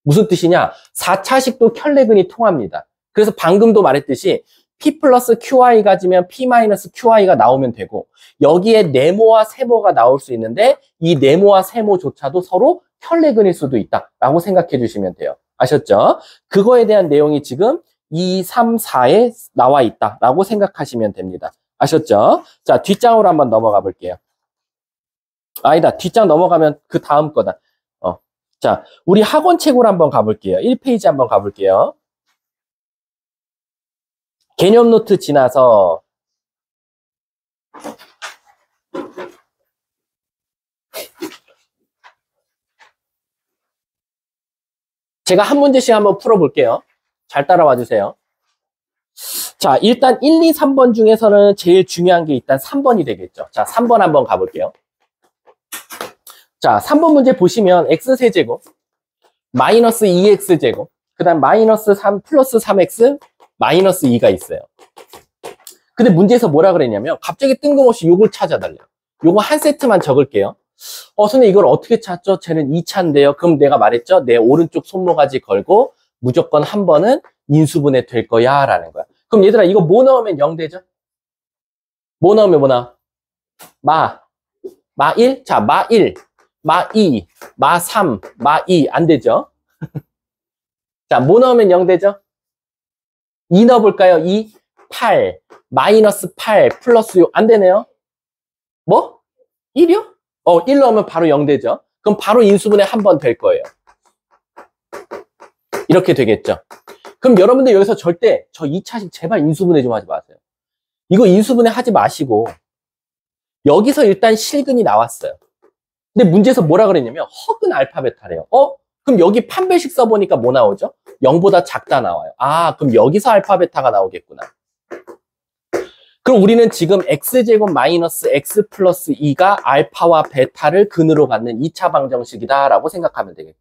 무슨 뜻이냐? 4차식도 혈내근이 통합니다. 그래서 방금도 말했듯이 P 플러스 QI 가지면 P 마이너스 QI가 나오면 되고 여기에 네모와 세모가 나올 수 있는데 이 네모와 세모조차도 서로 혈내근일 수도 있다라고 생각해 주시면 돼요. 아셨죠? 그거에 대한 내용이 지금 2, 3, 4에 나와 있다라고 생각하시면 됩니다. 아셨죠? 자, 뒷장으로 한번 넘어가 볼게요. 아니다, 뒷장 넘어가면 그 다음 거다. 자, 우리 학원 책으로 한번 가볼게요. 1페이지 한번 가볼게요. 개념 노트 지나서 제가 한 문제씩 한번 풀어볼게요. 잘 따라와 주세요. 자, 일단 1, 2, 3번 중에서는 제일 중요한 게 일단 3번이 되겠죠. 자, 3번 한번 가볼게요. 자, 3번 문제 보시면 x세제곱 마이너스 2x제곱 그 다음 마이너스 3 플러스 3x 마이너스 2가 있어요. 근데 문제에서 뭐라 그랬냐면 갑자기 뜬금없이 요걸 찾아달래요. 요거 한 세트만 적을게요. 선생님 이걸 어떻게 찾죠? 쟤는 2차인데요. 그럼 내가 말했죠? 내 오른쪽 손모가지 걸고 무조건 한 번은 인수분해 될 거야 라는 거야. 그럼 얘들아 이거 뭐 넣으면 0 되죠? 뭐 넣으면 뭐 나와? 마 1? 자, 마 1, 마 2, 마 3, 마 2 안 되죠? 자, 뭐 넣으면 0 되죠? 2 넣어볼까요? 2, 8, 마이너스 8, 플러스 6 안 되네요? 뭐? 1이요? 1 넣으면 바로 0 되죠? 그럼 바로 인수분해 한 번 될 거예요. 이렇게 되겠죠? 그럼 여러분들 여기서 절대 저 2차식 제발 인수분해 좀 하지 마세요. 이거 인수분해 하지 마시고 여기서 일단 실근이 나왔어요. 근데 문제에서 뭐라 그랬냐면 허근 알파 베타래요. 그럼 여기 판별식 써보니까 뭐 나오죠? 0보다 작다 나와요. 아, 그럼 여기서 알파 베타가 나오겠구나. 그럼 우리는 지금 x제곱 마이너스 x 플러스 2가 알파와 베타를 근으로 갖는 2차 방정식이다 라고 생각하면 되겠죠.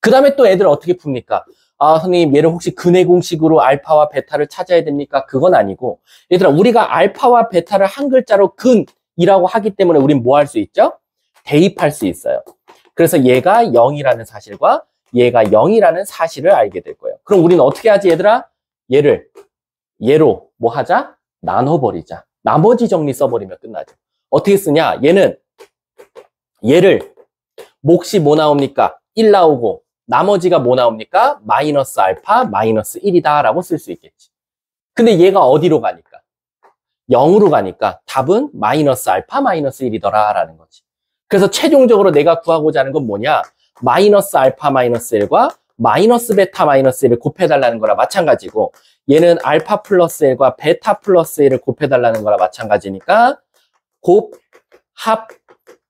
그 다음에 또 애들 어떻게 풉니까? 아, 선생님 얘를 혹시 근의 공식으로 알파와 베타를 찾아야 됩니까? 그건 아니고 얘들아 우리가 알파와 베타를 한 글자로 근 이라고 하기 때문에 우린 뭐 할 수 있죠? 대입할 수 있어요. 그래서 얘가 0이라는 사실과 얘가 0이라는 사실을 알게 될 거예요. 그럼 우리는 어떻게 하지, 얘들아? 얘로 뭐 하자? 나눠버리자. 나머지 정리 써버리면 끝나죠. 어떻게 쓰냐? 얘를 몫이 뭐 나옵니까? 1 나오고 나머지가 뭐 나옵니까? 마이너스 알파 마이너스 1이다 라고 쓸 수 있겠지. 근데 얘가 어디로 가니까? 0으로 가니까 답은 마이너스 알파 마이너스 1이더라 라는 거지. 그래서 최종적으로 내가 구하고자 하는 건 뭐냐? 마이너스 알파 마이너스 1과 마이너스 베타 마이너스 1을 곱해달라는 거랑 마찬가지고, 얘는 알파 플러스 1과 베타 플러스 1을 곱해달라는 거랑 마찬가지니까 곱, 합,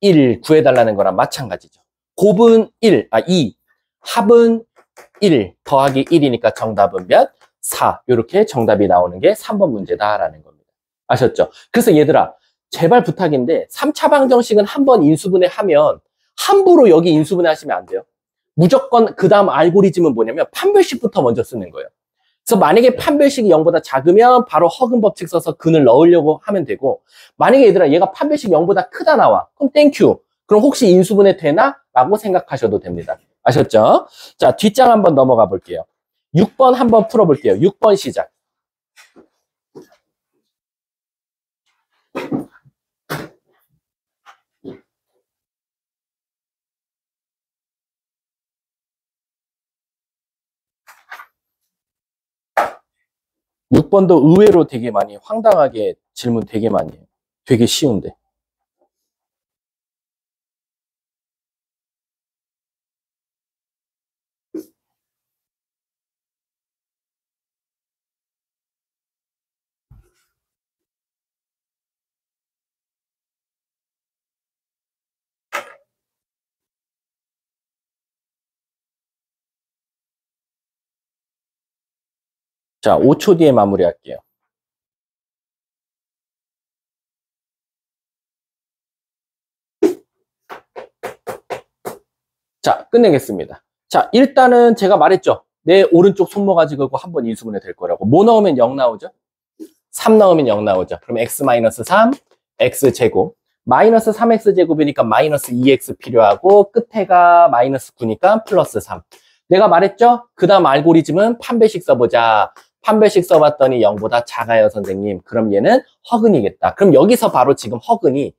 1 구해달라는 거랑 마찬가지죠. 곱은 2, 합은 1 더하기 1이니까 정답은 몇? 4. 이렇게 정답이 나오는 게 3번 문제다라는 겁니다. 아셨죠? 그래서 얘들아, 제발 부탁인데 3차 방정식은 한번 인수분해 하면 함부로 여기 인수분해 하시면 안 돼요. 무조건 그 다음 알고리즘은 뭐냐면 판별식부터 먼저 쓰는 거예요. 그래서 만약에 판별식이 0보다 작으면 바로 허근 법칙 써서 근을 넣으려고 하면 되고, 만약에 얘들아 얘가 판별식 0보다 크다 나와. 그럼 땡큐. 그럼 혹시 인수분해 되나? 라고 생각하셔도 됩니다. 아셨죠? 자, 뒷장 한번 넘어가 볼게요. 6번 한번 풀어볼게요. 6번 시작. 육 번도 의외로 되게 많이 황당하게 질문 되게 많이 해요. 되게 쉬운데. 자, 5초 뒤에 마무리할게요. 자, 끝내겠습니다. 자, 일단은 제가 말했죠. 내 오른쪽 손모 가지고 한번 인수분해 될 거라고. 뭐 넣으면 0 나오죠? 3 넣으면 0 나오죠. 그럼 x-3, x제곱. 마이너스 3x제곱이니까 마이너스 2x 필요하고, 끝에가 마이너스 9니까 플러스 3. 내가 말했죠? 그 다음 알고리즘은 판별식 써보자. 판별식 써봤더니 0보다 작아요, 선생님. 그럼 얘는 허근이겠다. 그럼 여기서 바로 지금 허근이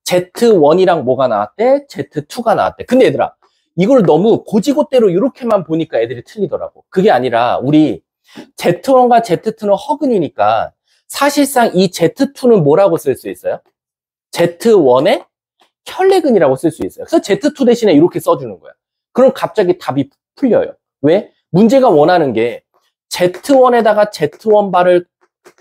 Z1이랑 뭐가 나왔대? Z2가 나왔대. 근데 얘들아, 이걸 너무 고지고대로 이렇게만 보니까 애들이 틀리더라고. 그게 아니라 우리 Z1과 Z2는 허근이니까 사실상 이 Z2는 뭐라고 쓸 수 있어요? Z1의 혈내근이라고 쓸 수 있어요. 그래서 Z2 대신에 이렇게 써주는 거야. 그럼 갑자기 답이 풀려요. 왜? 문제가 원하는 게 Z1에다가 Z1 바를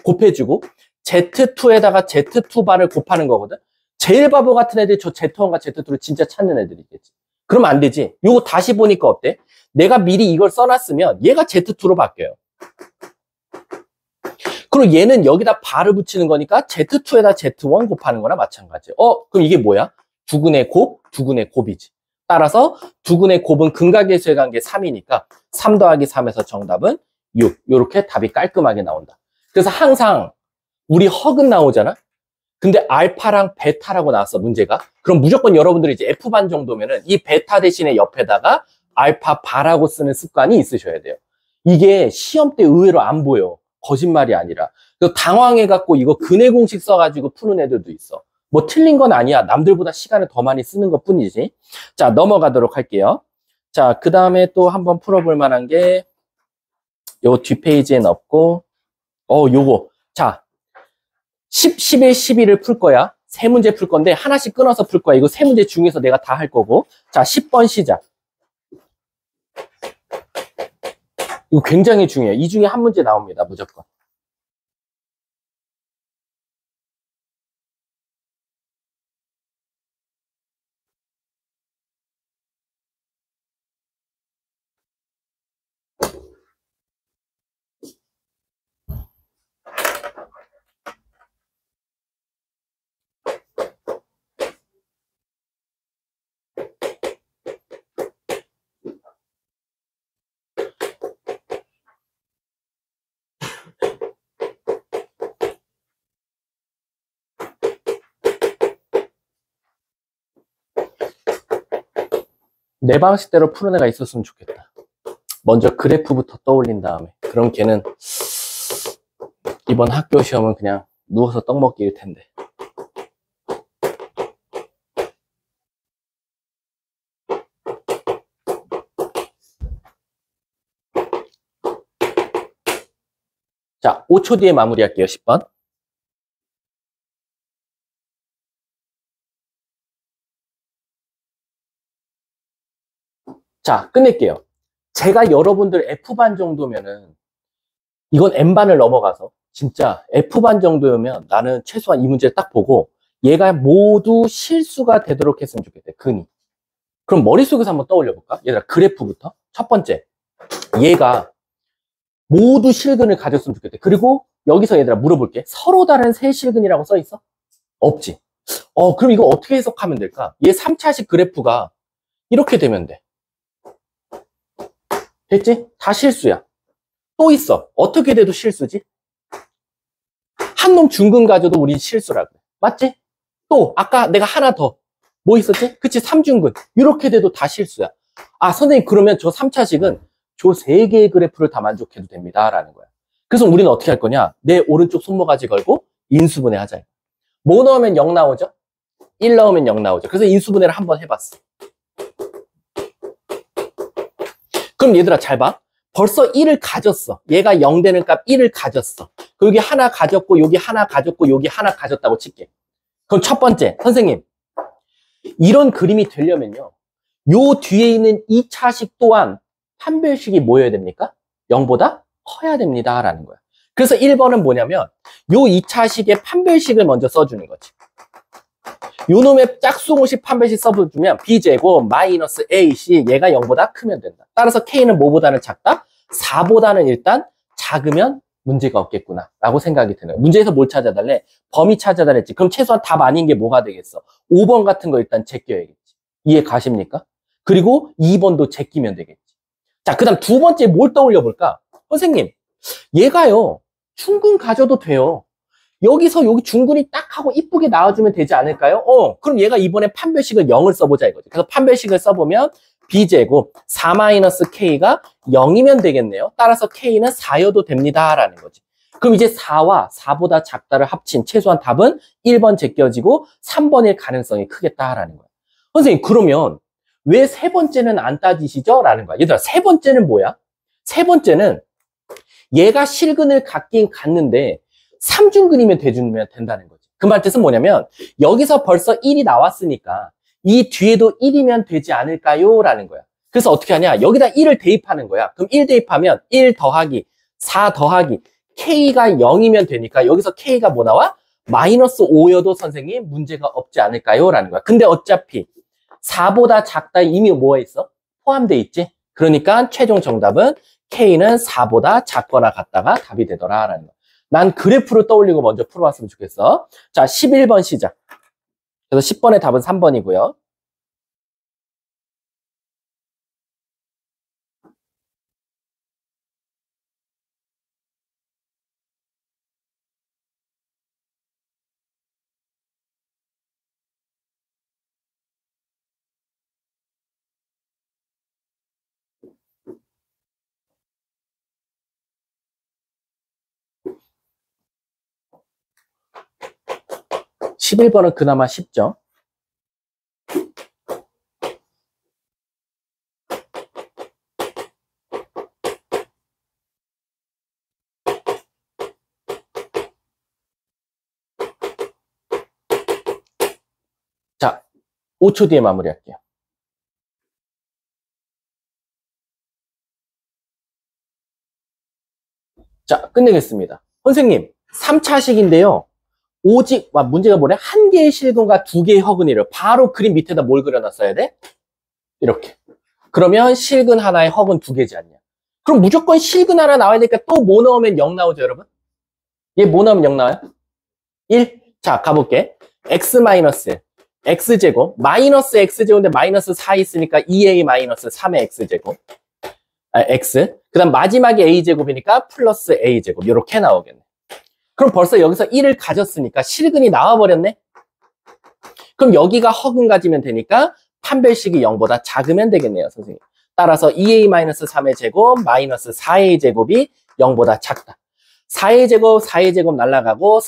곱해주고 Z2에다가 Z2 바를 곱하는 거거든. 제일 바보 같은 애들이 저 Z1과 Z2를 진짜 찾는 애들이겠지. 그러면 안 되지. 이거 다시 보니까 어때? 내가 미리 이걸 써놨으면 얘가 Z2로 바뀌어요. 그리고 얘는 여기다 바를 붙이는 거니까 Z2에다 Z1 곱하는 거나 마찬가지. 그럼 이게 뭐야? 두근의 곱, 두근의 곱이지. 따라서 두근의 곱은 근각계수의 관계 3이니까 3 더하기 3에서 정답은 6. 이렇게 답이 깔끔하게 나온다. 그래서 항상 우리 허근 나오잖아? 근데 알파랑 베타라고 나왔어, 문제가. 그럼 무조건 여러분들이 이제 F반 정도면은 이 베타 대신에 옆에다가 알파 바라고 쓰는 습관이 있으셔야 돼요. 이게 시험 때 의외로 안 보여. 거짓말이 아니라. 당황해갖고 이거 근해 공식 써가지고 푸는 애들도 있어. 뭐 틀린 건 아니야. 남들보다 시간을 더 많이 쓰는 것 뿐이지. 자, 넘어가도록 할게요. 자, 그 다음에 또 한번 풀어볼 만한 게 요 뒷페이지엔 없고, 요거. 자, 10, 11, 12를 풀 거야. 세 문제 풀 건데 하나씩 끊어서 풀 거야. 이거 세 문제 중에서 내가 다 할 거고. 자, 10번 시작. 이거 굉장히 중요해. 이 중에 한 문제 나옵니다. 무조건. 내 방식대로 푸는 애가 있었으면 좋겠다. 먼저 그래프부터 떠올린 다음에. 그럼 걔는 이번 학교 시험은 그냥 누워서 떡 먹기일 텐데. 자, 5초 뒤에 마무리할게요. 10번. 자, 끝낼게요. 제가 여러분들 F반 정도면은 이건 N반을 넘어가서 진짜 F반 정도면 나는 최소한 이 문제를 딱 보고 얘가 모두 실수가 되도록 했으면 좋겠대. 근이. 그럼 머릿속에서 한번 떠올려 볼까? 얘들아, 그래프부터. 첫 번째. 얘가 모두 실근을 가졌으면 좋겠대. 그리고 여기서 얘들아 물어볼게. 서로 다른 세 실근이라고 써 있어? 없지. 그럼 이거 어떻게 해석하면 될까? 얘 3차식 그래프가 이렇게 되면 돼. 됐지? 다 실수야. 또 있어. 어떻게 돼도 실수지? 한 놈 중근 가져도 우린 실수라고. 맞지? 또 아까 내가 하나 더. 뭐 있었지? 그치? 3중근. 이렇게 돼도 다 실수야. 아, 선생님 그러면 저 3차식은 저 세 개의 그래프를 다 만족해도 됩니다. 라는 거야. 그래서 우리는 어떻게 할 거냐? 내 오른쪽 손모가지 걸고 인수분해 하자. 뭐 넣으면 0 나오죠? 1 넣으면 0 나오죠. 그래서 인수분해를 한번 해봤어. 그럼 얘들아 잘 봐. 벌써 1을 가졌어. 얘가 0 되는 값 1을 가졌어. 여기 하나 가졌고 여기 하나 가졌고 여기 하나 가졌다고 칠게. 그럼 첫 번째, 선생님. 이런 그림이 되려면요. 요 뒤에 있는 2차식 또한 판별식이 뭐여야 됩니까? 0보다 커야 됩니다. 라는 거야. 그래서 1번은 뭐냐면 요 2차식의 판별식을 먼저 써주는 거지. 요 놈의 짝수공식 판별식 써주면 b제곱 마이너스 ac 얘가 0보다 크면 된다. 따라서 k는 뭐보다는 작다? 4보다는 일단 작으면 문제가 없겠구나 라고 생각이 드네요. 문제에서 뭘 찾아달래? 범위 찾아달랬지. 그럼 최소한 답 아닌 게 뭐가 되겠어? 5번 같은 거 일단 제껴야겠지. 이해 가십니까? 그리고 2번도 제끼면 되겠지. 자, 그 다음 두 번째 뭘 떠올려 볼까? 선생님, 얘가요 중근 가져도 돼요. 여기서 여기 중근이 딱 하고 이쁘게 나와주면 되지 않을까요? 그럼 얘가 이번에 판별식을 0을 써보자 이거지. 그래서 판별식을 써보면 b제곱 4-k가 0이면 되겠네요. 따라서 k는 4여도 됩니다. 라는 거지. 그럼 이제 4와 4보다 작다를 합친 최소한 답은 1번 제껴지고 3번일 가능성이 크겠다라는 거야. 선생님, 그러면 왜 세 번째는 안 따지시죠? 라는 거야. 얘들아, 세 번째는 뭐야? 세 번째는 얘가 실근을 갖긴 갖는데 3중근이면 돼주면 된다는 거지. 그 말 뜻은 뭐냐면 여기서 벌써 1이 나왔으니까 이 뒤에도 1이면 되지 않을까요? 라는 거야. 그래서 어떻게 하냐? 여기다 1을 대입하는 거야. 그럼 1 대입하면 1 더하기 4 더하기 k가 0이면 되니까 여기서 k가 뭐 나와? 마이너스 5여도 선생님 문제가 없지 않을까요? 라는 거야. 근데 어차피 4보다 작다 이미 뭐에 있어? 포함되어 있지? 그러니까 최종 정답은 k는 4보다 작거나 같다가 답이 되더라 라는 거야. 난 그래프를 떠올리고 먼저 풀어봤으면 좋겠어. 자, 11번 시작. 그래서 10번의 답은 3번이고요. 십일 번은 그나마 쉽죠. 자, 5초 뒤에 마무리할게요. 자, 끝내겠습니다. 선생님, 3차식인데요. 오직, 문제가 뭐래? 한 개의 실근과 두 개의 허근이래요. 바로 그림 밑에다 뭘 그려놨어야 돼? 이렇게. 그러면 실근 하나에 허근 두 개지 않냐? 그럼 무조건 실근 하나 나와야 되니까 또 뭐 넣으면 0 나오죠, 여러분? 얘 뭐 넣으면 0 나와요? 1. 자, 가볼게. x-1. x제곱. 마이너스 x제곱인데 마이너스 4 있으니까 2a 마이너스 3의 x제곱. x. 그 다음 마지막에 a제곱이니까 플러스 a제곱. 이렇게 나오겠네. 그럼 벌써 여기서 1을 가졌으니까 실근이 나와버렸네? 그럼 여기가 허근 가지면 되니까 판별식이 0보다 작으면 되겠네요, 선생님. 따라서 2a-3의 제곱 마이너스 4a 제곱이 0보다 작다. 4a 제곱, 4a 제곱 날아가고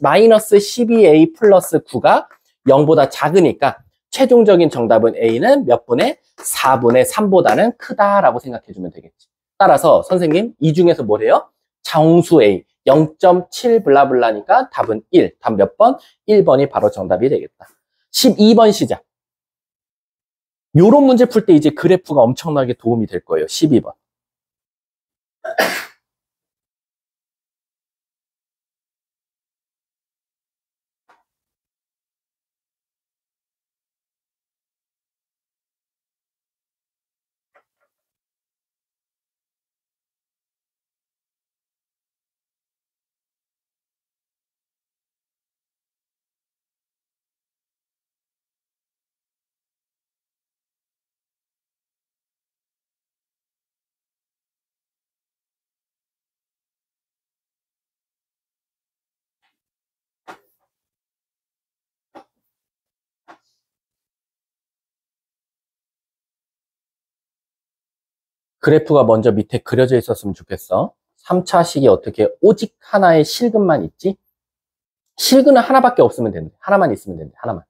마이너스 12a 플러스 9가 0보다 작으니까 최종적인 정답은 a는 몇 분의 4분의 3보다는 크다라고 생각해주면 되겠지. 따라서 선생님 이 중에서 뭐래요? 정수 a 0.7 블라블라니까 답은 1. 답 몇 번? 1번이 바로 정답이 되겠다. 12번 시작. 요런 문제 풀 때 이제 그래프가 엄청나게 도움이 될 거예요. 12번. 그래프가 먼저 밑에 그려져 있었으면 좋겠어. 3차식이 어떻게 오직 하나의 실근만 있지? 실근은 하나밖에 없으면 되는데 하나만 있으면 되는데 하나만.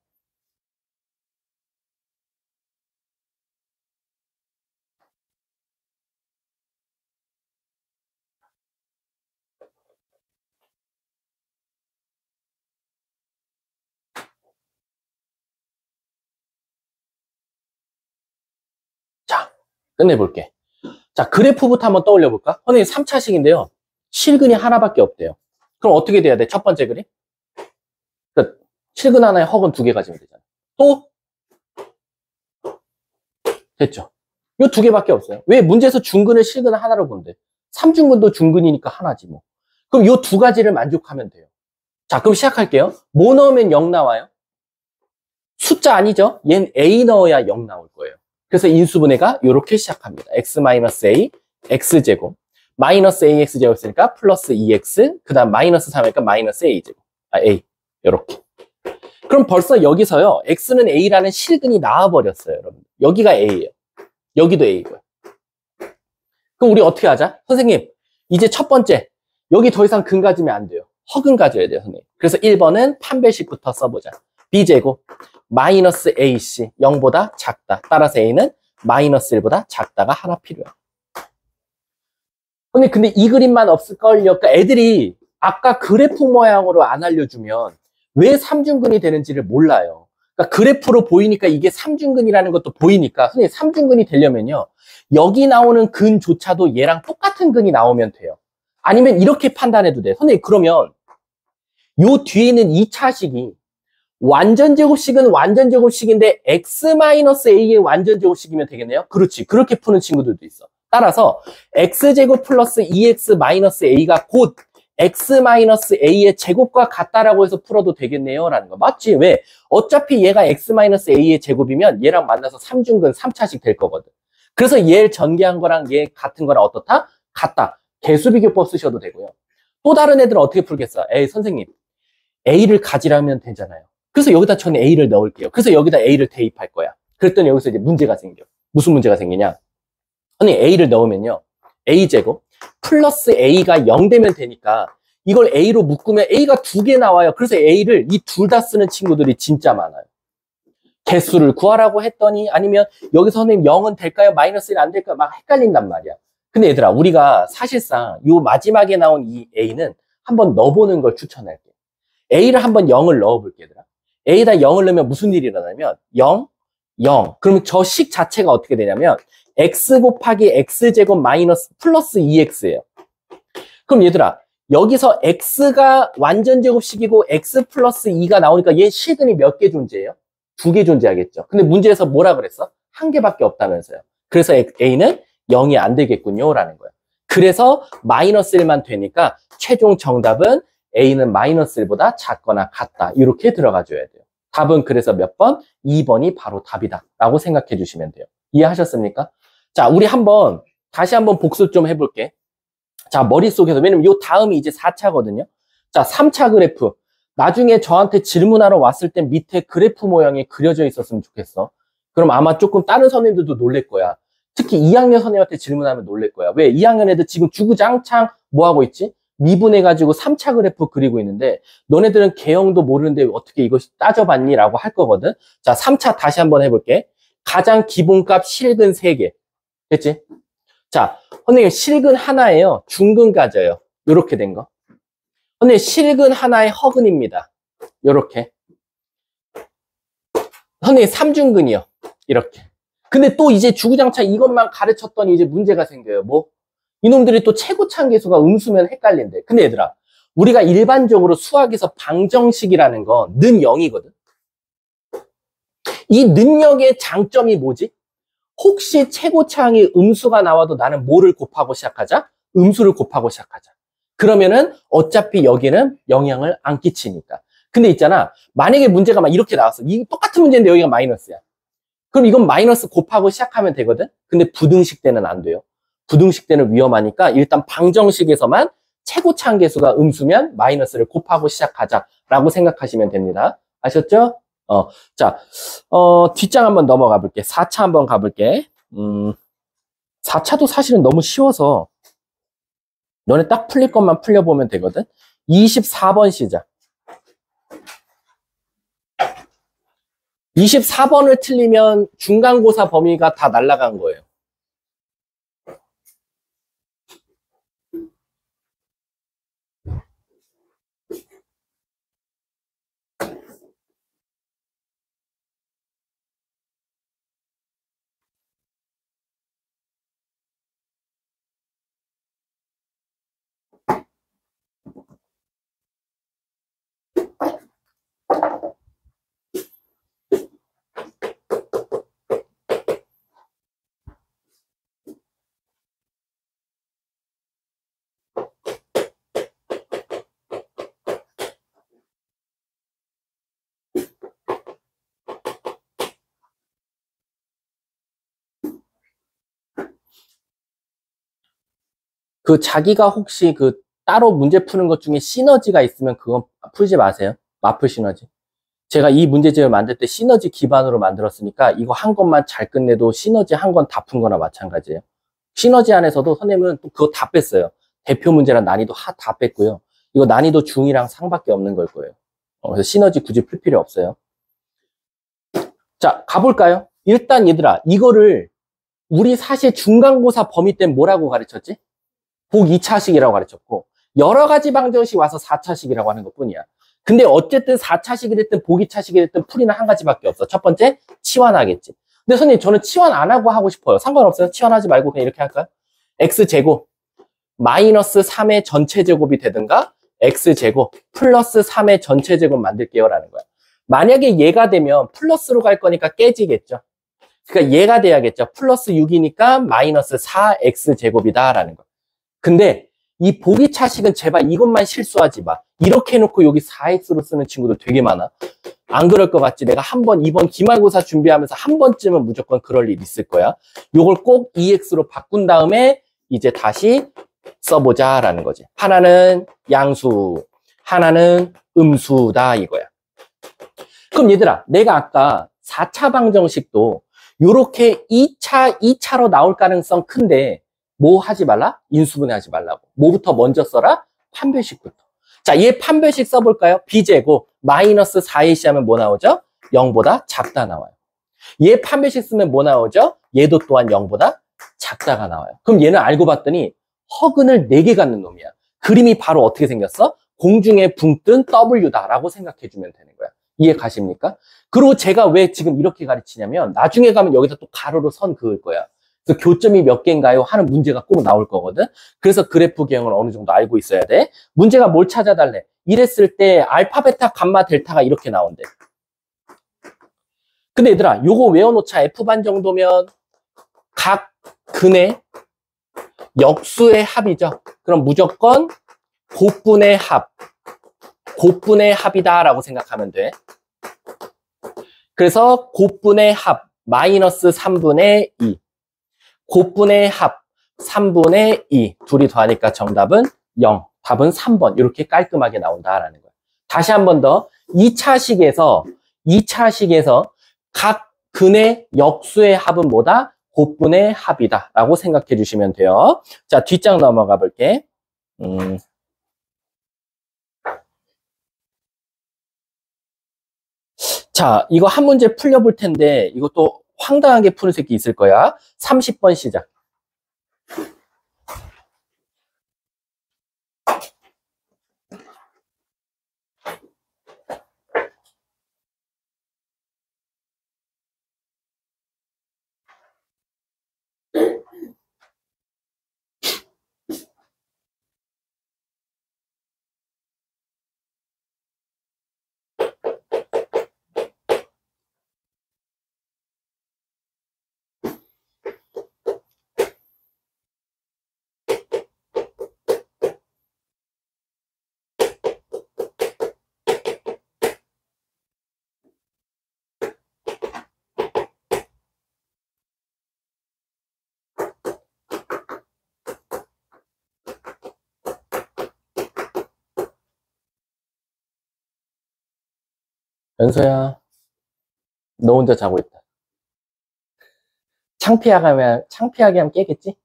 자, 끝내볼게. 자, 그래프부터 한번 떠올려 볼까? 선생님 3차식인데요. 실근이 하나밖에 없대요. 그럼 어떻게 돼야 돼? 첫 번째 그림? 그러니까 실근 하나에 허근 두 개 가지면 되잖아. 또? 됐죠? 요 두 개밖에 없어요. 왜 문제에서 중근을 실근 하나로 본대? 3중근도 중근이니까 하나지 뭐. 그럼 요 두 가지를 만족하면 돼요. 자, 그럼 시작할게요. 뭐 넣으면 0 나와요? 숫자 아니죠? 얜 a 넣어야 0 나올 거예요. 그래서 인수분해가 이렇게 시작합니다. x-a, x제곱. 마이너스 ax제곱 있으니까 플러스 2x, 그 다음 마이너스 3이니까 마이너스 a제곱. a. 이렇게. 그럼 벌써 여기서요, x는 a라는 실근이 나와버렸어요, 여러분. 여기가 a예요. 여기도 a고요. 그럼 우리 어떻게 하자? 선생님, 이제 첫 번째. 여기 더 이상 근 가지면 안 돼요. 허근 가져야 돼요, 선생님. 그래서 1번은 판별식부터 써보자. b제곱. 마이너스 ac 0보다 작다. 따라서 a는 마이너스 1보다 작다가 하나 필요해. 근데 이 그림만 없을걸요. 그러니까 애들이 아까 그래프 모양으로 안 알려주면 왜 삼중근이 되는지를 몰라요. 그러니까 그래프로 보이니까 이게 삼중근이라는 것도 보이니까 선생님 삼중근이 되려면요. 여기 나오는 근조차도 얘랑 똑같은 근이 나오면 돼요. 아니면 이렇게 판단해도 돼. 선생님 그러면 요 뒤에 있는 2차식이 완전제곱식은 완전제곱식인데 x-a의 완전제곱식이면 되겠네요. 그렇지. 그렇게 푸는 친구들도 있어. 따라서 x제곱 플러스 2x-a가 곧 x-a의 제곱과 같다라고 해서 풀어도 되겠네요. 라는 거. 맞지? 왜? 어차피 얘가 x-a의 제곱이면 얘랑 만나서 3중근 3차식 될 거거든. 그래서 얘를 전개한 거랑 얘 같은 거랑 어떻다? 같다. 개수비교법 쓰셔도 되고요. 또 다른 애들은 어떻게 풀겠어? 에이, 선생님. a를 가지라면 되잖아요. 그래서 여기다 저는 a를 넣을게요. 그래서 여기다 a를 대입할 거야. 그랬더니 여기서 이제 문제가 생겨. 무슨 문제가 생기냐? 아니 a를 넣으면요. a제곱 플러스 a가 0 되면 되니까 이걸 a로 묶으면 a가 두 개 나와요. 그래서 a를 이 둘 다 쓰는 친구들이 진짜 많아요. 개수를 구하라고 했더니 아니면 여기서 선생님 0은 될까요? 마이너스 1 안 될까요? 막 헷갈린단 말이야. 근데 얘들아 우리가 사실상 요 마지막에 나온 이 a는 한번 넣어보는 걸 추천할게. a를 한번 0을 넣어볼게 얘들아. a에다 0을 넣으면 무슨 일이 일어나냐면 0, 0. 그러면 저 식 자체가 어떻게 되냐면 x 곱하기 x제곱 마이너스 플러스 2x예요. 그럼 얘들아 여기서 x가 완전제곱식이고 x 플러스 2가 나오니까 얘 식은이 몇 개 존재해요? 두 개 존재하겠죠. 근데 문제에서 뭐라 그랬어? 한 개밖에 없다면서요. 그래서 a는 0이 안 되겠군요 라는 거예요. 그래서 마이너스 1만 되니까 최종 정답은 a는 마이너스 1보다 작거나 같다. 이렇게 들어가줘야 돼요. 답은 그래서 몇 번? 2번이 바로 답이다. 라고 생각해 주시면 돼요. 이해하셨습니까? 자, 우리 다시 한번 복습 좀 해볼게. 자, 머릿속에서, 왜냐면 요 다음이 이제 4차거든요. 자, 3차 그래프. 나중에 저한테 질문하러 왔을 때 밑에 그래프 모양이 그려져 있었으면 좋겠어. 그럼 아마 조금 다른 선생님들도 놀랄 거야. 특히 2학년 선생님한테 질문하면 놀랄 거야. 왜? 2학년 애들 지금 주구장창 뭐 하고 있지? 미분해가지고 3차 그래프 그리고 있는데 너네들은 개형도 모르는데 어떻게 이것이 따져봤니? 라고 할 거거든. 자, 3차 다시 한번 해볼게. 가장 기본값 실근 3개. 됐지? 자, 선생님 실근 하나예요. 중근 가져요. 요렇게 된 거. 선생님 실근 하나의 허근입니다. 요렇게. 선생님 3중근이요. 이렇게. 근데 또 이제 주구장창 이것만 가르쳤더니 이제 문제가 생겨요. 뭐? 이놈들이 또 최고차함계수가 음수면 헷갈린대. 근데 얘들아, 우리가 일반적으로 수학에서 방정식이라는 건 는 0이거든. 이 능력의 장점이 뭐지? 혹시 최고차항이 음수가 나와도 나는 뭐를 곱하고 시작하자? 음수를 곱하고 시작하자. 그러면은 어차피 여기는 영향을 안 끼치니까. 근데 있잖아, 만약에 문제가 막 이렇게 나왔어. 이 똑같은 문제인데 여기가 마이너스야. 그럼 이건 마이너스 곱하고 시작하면 되거든? 근데 부등식 때는 안 돼요. 부등식 때는 위험하니까 일단 방정식에서만 최고차항계수가 음수면 마이너스를 곱하고 시작하자라고 생각하시면 됩니다. 아셨죠? 자, 뒷장 한번 넘어가 볼게. 4차 한번 가볼게. 4차도 사실은 너무 쉬워서 너네 딱 풀릴 것만 풀려보면 되거든. 24번 시작. 24번을 틀리면 중간고사 범위가 다 날아간 거예요. 그 자기가 혹시 그 따로 문제 푸는 것 중에 시너지가 있으면 그건 풀지 마세요. 마플 시너지. 제가 이 문제집을 만들 때 시너지 기반으로 만들었으니까 이거 한 것만 잘 끝내도 시너지 한 건 다 푼 거나 마찬가지예요. 시너지 안에서도 선생님은 또 그거 다 뺐어요. 대표 문제랑 난이도 다 뺐고요. 이거 난이도 중이랑 상밖에 없는 걸 거예요. 그래서 시너지 굳이 풀 필요 없어요. 자, 가볼까요? 일단 얘들아, 이거를 우리 사실 중간고사 범위 때는 뭐라고 가르쳤지? 복 2차식이라고 가르쳤고 여러 가지 방정식 와서 4차식이라고 하는 것뿐이야. 근데 어쨌든 4차식이 됐든 복 2차식이 됐든 풀이는 한 가지밖에 없어. 첫 번째, 치환하겠지. 근데 선생님 저는 치환 안 하고 하고 싶어요. 상관없어요. 치환하지 말고 그냥 이렇게 할까요? x제곱 마이너스 3의 전체제곱이 되든가 x제곱 플러스 3의 전체제곱 만들게요 라는 거야. 만약에 얘가 되면 플러스로 갈 거니까 깨지겠죠. 그러니까 얘가 돼야겠죠. 플러스 6이니까 마이너스 4x제곱이다 라는 거야. 근데 이 보기 차식은 제발 이것만 실수하지 마. 이렇게 해놓고 여기 4x로 쓰는 친구들 되게 많아. 안 그럴 것 같지? 내가 한 번, 이번 기말고사 준비하면서 한 번쯤은 무조건 그럴 일 있을 거야. 요걸 꼭 2x로 바꾼 다음에 이제 다시 써보자 라는 거지. 하나는 양수, 하나는 음수다 이거야. 그럼 얘들아, 내가 아까 4차 방정식도 요렇게 2차로 나올 가능성 큰데 뭐 하지 말라? 인수분해 하지 말라고. 뭐부터 먼저 써라? 판별식부터. 자, 얘 판별식 써볼까요? b제곱 마이너스 4ac 하면 뭐 나오죠? 0보다 작다 나와요. 얘 판별식 쓰면 뭐 나오죠? 얘도 또한 0보다 작다가 나와요. 그럼 얘는 알고 봤더니 허근을 4개 갖는 놈이야. 그림이 바로 어떻게 생겼어? 공중에 붕 뜬 W다라고 생각해주면 되는 거야. 이해 가십니까? 그리고 제가 왜 지금 이렇게 가르치냐면 나중에 가면 여기다 또 가로로 선 그을 거야. 그래서 교점이 몇 개인가요? 하는 문제가 꼭 나올 거거든. 그래서 그래프 개형을 어느 정도 알고 있어야 돼. 문제가 뭘 찾아달래? 이랬을 때 알파, 베타, 감마, 델타가 이렇게 나온대. 근데 얘들아, 요거 외워놓자. F반 정도면 각 근의 역수의 합이죠. 그럼 무조건 곱분의 합. 곱분의 합이다라고 생각하면 돼. 그래서 곱분의 합 마이너스 3분의 2. 곱분의 합 3분의 2. 둘이 더하니까 정답은 0. 답은 3번. 이렇게 깔끔하게 나온다라는 거야. 다시 한 번 더. 2차식에서 각 근의 역수의 합은 뭐다? 곱분의 합이다 라고 생각해 주시면 돼요. 자, 뒷장 넘어가 볼게. 자, 이거 한 문제 풀려볼 텐데 이것도 황당하게 푸는 새끼 있을 거야. 30번 시작. 연서야, 너 혼자 자고 있다. 창피하게 하면 깨겠지?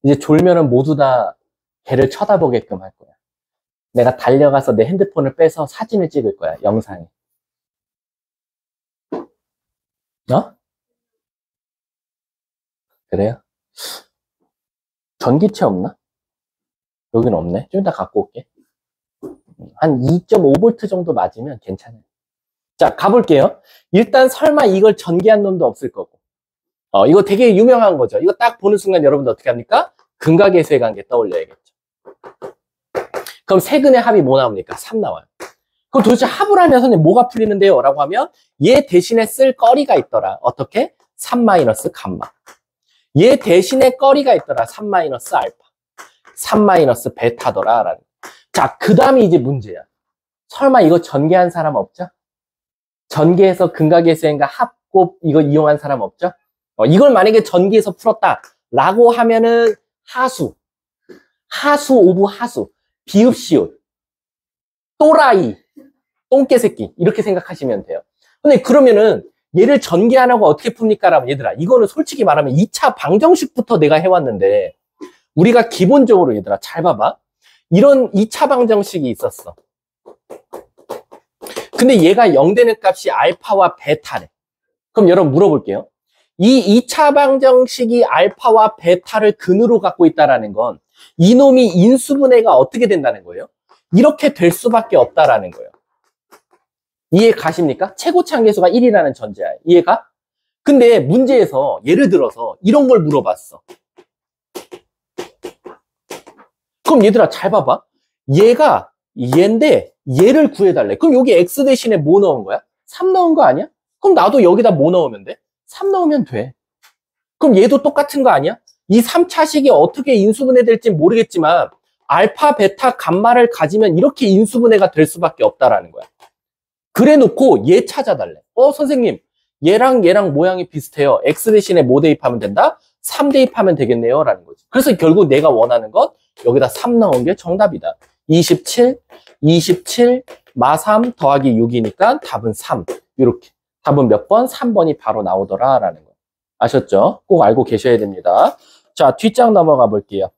이제 졸면은 모두 다 걔를 쳐다보게끔 할 거야. 내가 달려가서 내 핸드폰을 빼서 사진을 찍을 거야, 영상에. 어? 그래요? 전기체 없나? 여긴 없네. 좀 이따 갖고 올게. 한 2.5V 정도 맞으면 괜찮아요. 자, 가볼게요. 일단 설마 이걸 전개한 놈도 없을 거고. 이거 되게 유명한 거죠. 이거 딱 보는 순간 여러분들 어떻게 합니까? 근각계수의 관계 떠올려야겠죠. 그럼 세근의 합이 뭐 나옵니까? 3 나와요. 그럼 도대체 합을 하면 선생님 뭐가 풀리는데요? 라고 하면 얘 대신에 쓸 거리가 있더라. 어떻게? 3 마이너스 감마. 얘 대신에 거리가 있더라. 3 마이너스 알파. 3 마이너스 베타더라. 라는. 자, 그 다음에 이제 문제야. 설마 이거 전개한 사람 없죠? 전개해서 근각계수행과 합곱 이거 이용한 사람 없죠? 이걸 만약에 전개해서 풀었다. 라고 하면은 하수 오브 하수, 비읍시옷, 또라이, 똥개새끼 이렇게 생각하시면 돼요. 근데 그러면은 얘를 전개 안 하고 어떻게 풉니까? 라면 얘들아 이거는 솔직히 말하면 2차 방정식부터 내가 해왔는데 우리가 기본적으로 얘들아 잘 봐봐. 이런 2차 방정식이 있었어. 근데 얘가 0 되는 값이 알파와 베타래. 그럼 여러분 물어볼게요. 이 2차 방정식이 알파와 베타를 근으로 갖고 있다는 건 이놈이 인수분해가 어떻게 된다는 거예요? 이렇게 될 수밖에 없다라는 거예요. 이해 가십니까? 최고치 함계수가 1이라는 전제야. 이해가? 근데 문제에서 예를 들어서 이런 걸 물어봤어. 그럼 얘들아 잘 봐봐. 얘가 얘인데 얘를 구해달래. 그럼 여기 x 대신에 뭐 넣은 거야? 3 넣은 거 아니야? 그럼 나도 여기다 뭐 넣으면 돼? 3 넣으면 돼. 그럼 얘도 똑같은 거 아니야? 이 3차식이 어떻게 인수분해 될지 모르겠지만 알파, 베타, 감마를 가지면 이렇게 인수분해가 될 수밖에 없다라는 거야. 그래 놓고 얘 찾아달래. 선생님 얘랑 얘랑 모양이 비슷해요. x 대신에 뭐 대입하면 된다? 3 대입하면 되겠네요 라는 거지. 그래서 결국 내가 원하는 것 여기다 3 넣은 게 정답이다. 27 마3 더하기 6이니까 답은 3 이렇게. 답은 몇 번? 3번이 바로 나오더라 라는 거. 아셨죠? 꼭 알고 계셔야 됩니다. 자, 뒷장 넘어가 볼게요.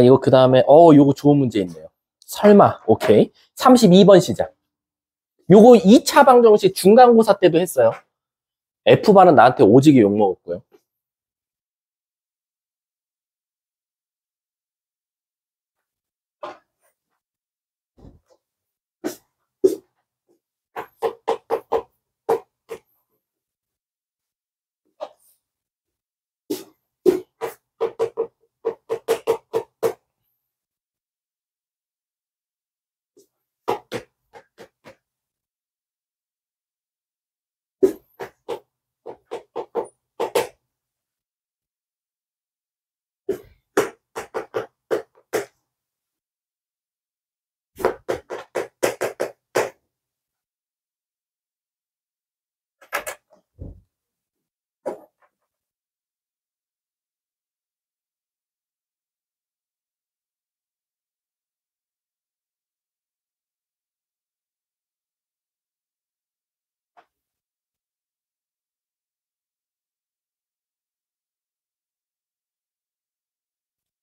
이거 그 다음에 요거 좋은 문제 있네요. 설마. 오케이. 32번 시작. 요거 2차 방정식 중간고사 때도 했어요. F반은 나한테 오지게 욕먹었고요.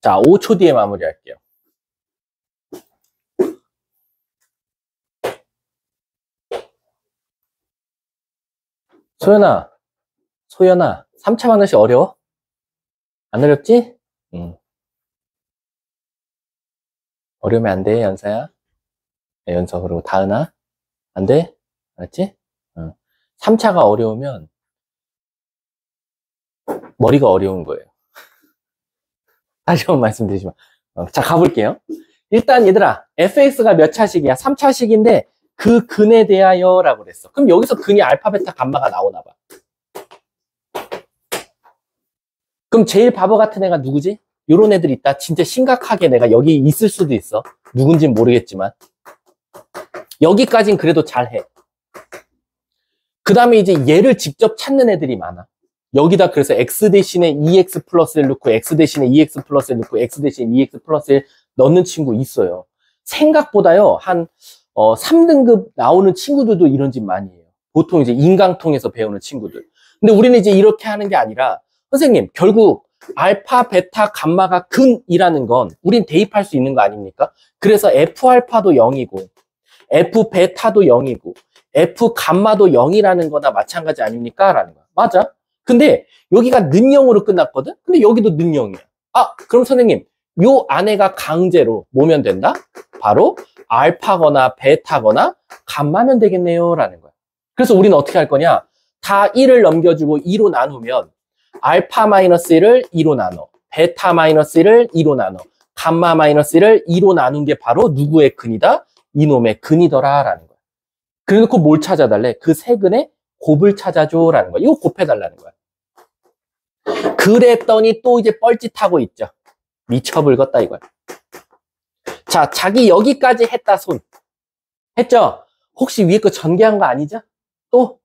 자, 5초 뒤에 마무리할게요. 소연아, 3차 방정식 어려워? 안 어렵지? 응. 어려우면 안 돼, 연서야. 네, 연서, 그리고 다은아. 안 돼? 알았지? 응. 3차가 어려우면 머리가 어려운 거예요. 다시 한번 말씀드리지만. 자, 가볼게요. 일단 얘들아, fx가 몇 차식이야? 3차식인데 그 근에 대하여 라고 그랬어. 그럼 여기서 근이 알파, 베타, 감마가 나오나 봐. 그럼 제일 바보 같은 애가 누구지? 요런 애들 있다. 진짜 심각하게 내가 여기 있을 수도 있어. 누군진 모르겠지만. 여기까진 그래도 잘해. 그 다음에 이제 얘를 직접 찾는 애들이 많아. 여기다 그래서 x 대신에 2x 플러스 1 넣고 x 대신에 2x 플러스 1 넣고 x 대신에 2x 플러스 1 넣는 친구 있어요. 생각보다요. 한 3등급 나오는 친구들도 이런 집 많이 해요. 보통 이제 인강통해서 배우는 친구들. 근데 우리는 이제 이렇게 하는 게 아니라 선생님 결국 알파, 베타, 감마가 근이라는 건 우린 대입할 수 있는 거 아닙니까? 그래서 F알파도 0이고 F 베타도 0이고 F 감마도 0이라는 거나 마찬가지 아닙니까? 라는 거야. 맞아. 근데 여기가 는0으로 끝났거든? 근데 여기도 는0이야. 아, 그럼 선생님 요 안에가 강제로 뭐면 된다? 바로 알파거나 베타거나 감마면 되겠네요. 라는 거야. 그래서 우리는 어떻게 할 거냐? 다 1을 넘겨주고 2로 나누면 알파 마이너스 1을 2로 나눠, 베타 마이너스 1을 2로 나눠, 감마 마이너스 1을 2로 나눈 게 바로 누구의 근이다? 이놈의 근이더라 라는 거야. 그래놓고 뭘 찾아달래? 그 세 근의 곱을 찾아줘 라는 거야. 이거 곱해달라는 거야. 그랬더니 또 이제 뻘짓하고 있죠. 미쳐불겠다 이거야. 자, 자기 여기까지 했다 손. 했죠? 혹시 위에 거 전개한 거 아니죠? 또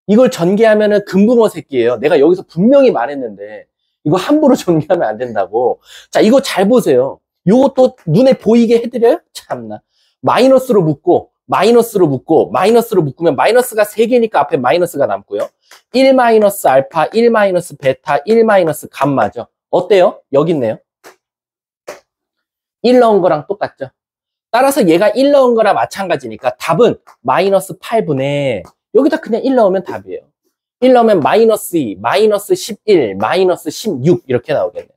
이걸 전개하면은 금붕어 새끼예요. 내가 여기서 분명히 말했는데 이거 함부로 전개하면 안 된다고. 자, 이거 잘 보세요. 요것도 눈에 보이게 해드려요? 참나. 마이너스로 묶고 마이너스로 묶고 마이너스로 묶으면 마이너스가 3개니까 앞에 마이너스가 남고요. 1 마이너스 알파, 1 마이너스 베타, 1 마이너스 감마죠. 어때요? 여기 있네요. 1 넣은 거랑 똑같죠. 따라서 얘가 1 넣은 거랑 마찬가지니까 답은 마이너스 8분의 여기다 그냥 1 넣으면 답이에요. 1 넣으면 마이너스 2, 마이너스 11, 마이너스 16 이렇게 나오겠네요.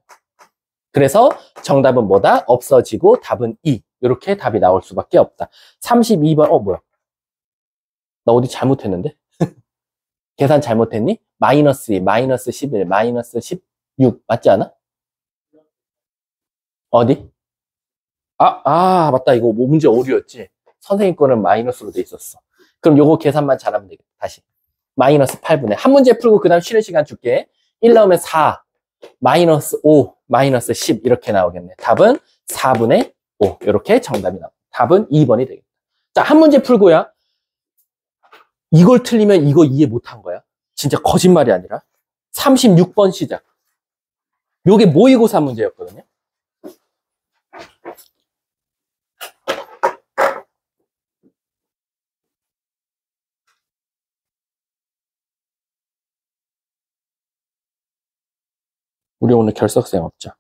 그래서 정답은 뭐다? 없어지고 답은 2. 이렇게 답이 나올 수밖에 없다. 32번, 뭐야? 나 어디 잘못했는데? 계산 잘못했니? 마이너스 2, 마이너스 11, 마이너스 16 맞지 않아? 어디? 맞다. 이거 문제 오류였지. 선생님 거는 마이너스로 돼 있었어. 그럼 요거 계산만 잘하면 되겠다. 다시. 마이너스 8분의. 한 문제 풀고 그 다음 쉬는 시간 줄게. 1 나오면 4, 마이너스 5, 마이너스 10 이렇게 나오겠네. 답은 4분의 5. 이렇게 정답이 나옵니다. 답은 2번이 되겠다. 자, 한 문제 풀고요. 이걸 틀리면 이거 이해 못한 거야. 진짜 거짓말이 아니라. 36번 시작. 요게 모의고사 문제였거든요. 우리 오늘 결석생 없죠.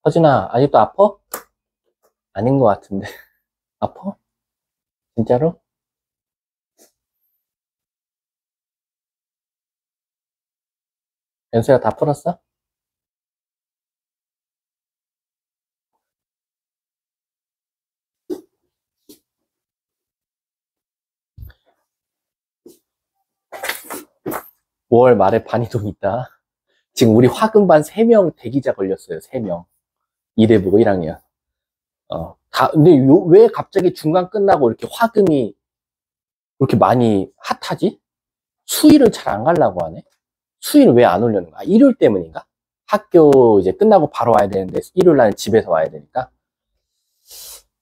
서진아, 아직도 아파? 아닌 것 같은데. 아파? 진짜로? 연수야 다 풀었어? 오 월 말에 반이동 있다. 지금 우리 화금반 3명 대기자 걸렸어요. 3명. 이대부고 1학년. 근데 왜 갑자기 중간 끝나고 이렇게 화금이 이렇게 많이 핫하지? 수위를 잘 안 가려고 하네? 수위를 왜 안 올려는 거야? 일요일 때문인가? 학교 이제 끝나고 바로 와야 되는데 일요일 날 집에서 와야 되니까.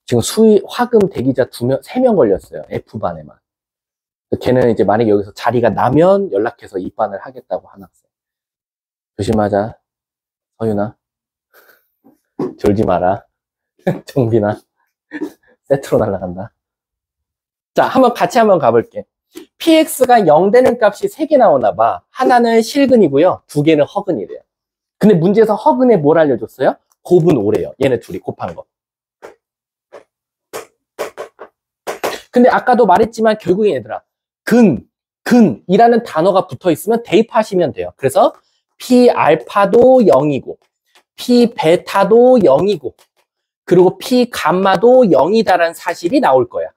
지금 화금 대기자 3명 걸렸어요. F반에만. 걔는 이제 만약에 여기서 자리가 나면 연락해서 입반을 하겠다고 한 학생. 조심하자. 서윤아. 졸지 마라. 정빈아. 세트로 날아간다. 자, 같이 한번 가볼게. px가 0 되는 값이 3개 나오나 봐. 하나는 실근이고요. 2개는 허근이래요. 근데 문제에서 허근에 뭘 알려줬어요? 곱은 5래요. 얘네 둘이 곱한 거. 근데 아까도 말했지만 결국에 얘들아, 근이라는 단어가 붙어 있으면 대입하시면 돼요. 그래서 p 알파도 0이고 p 베타도 0이고 그리고 p 감마도 0이다라는 사실이 나올 거야.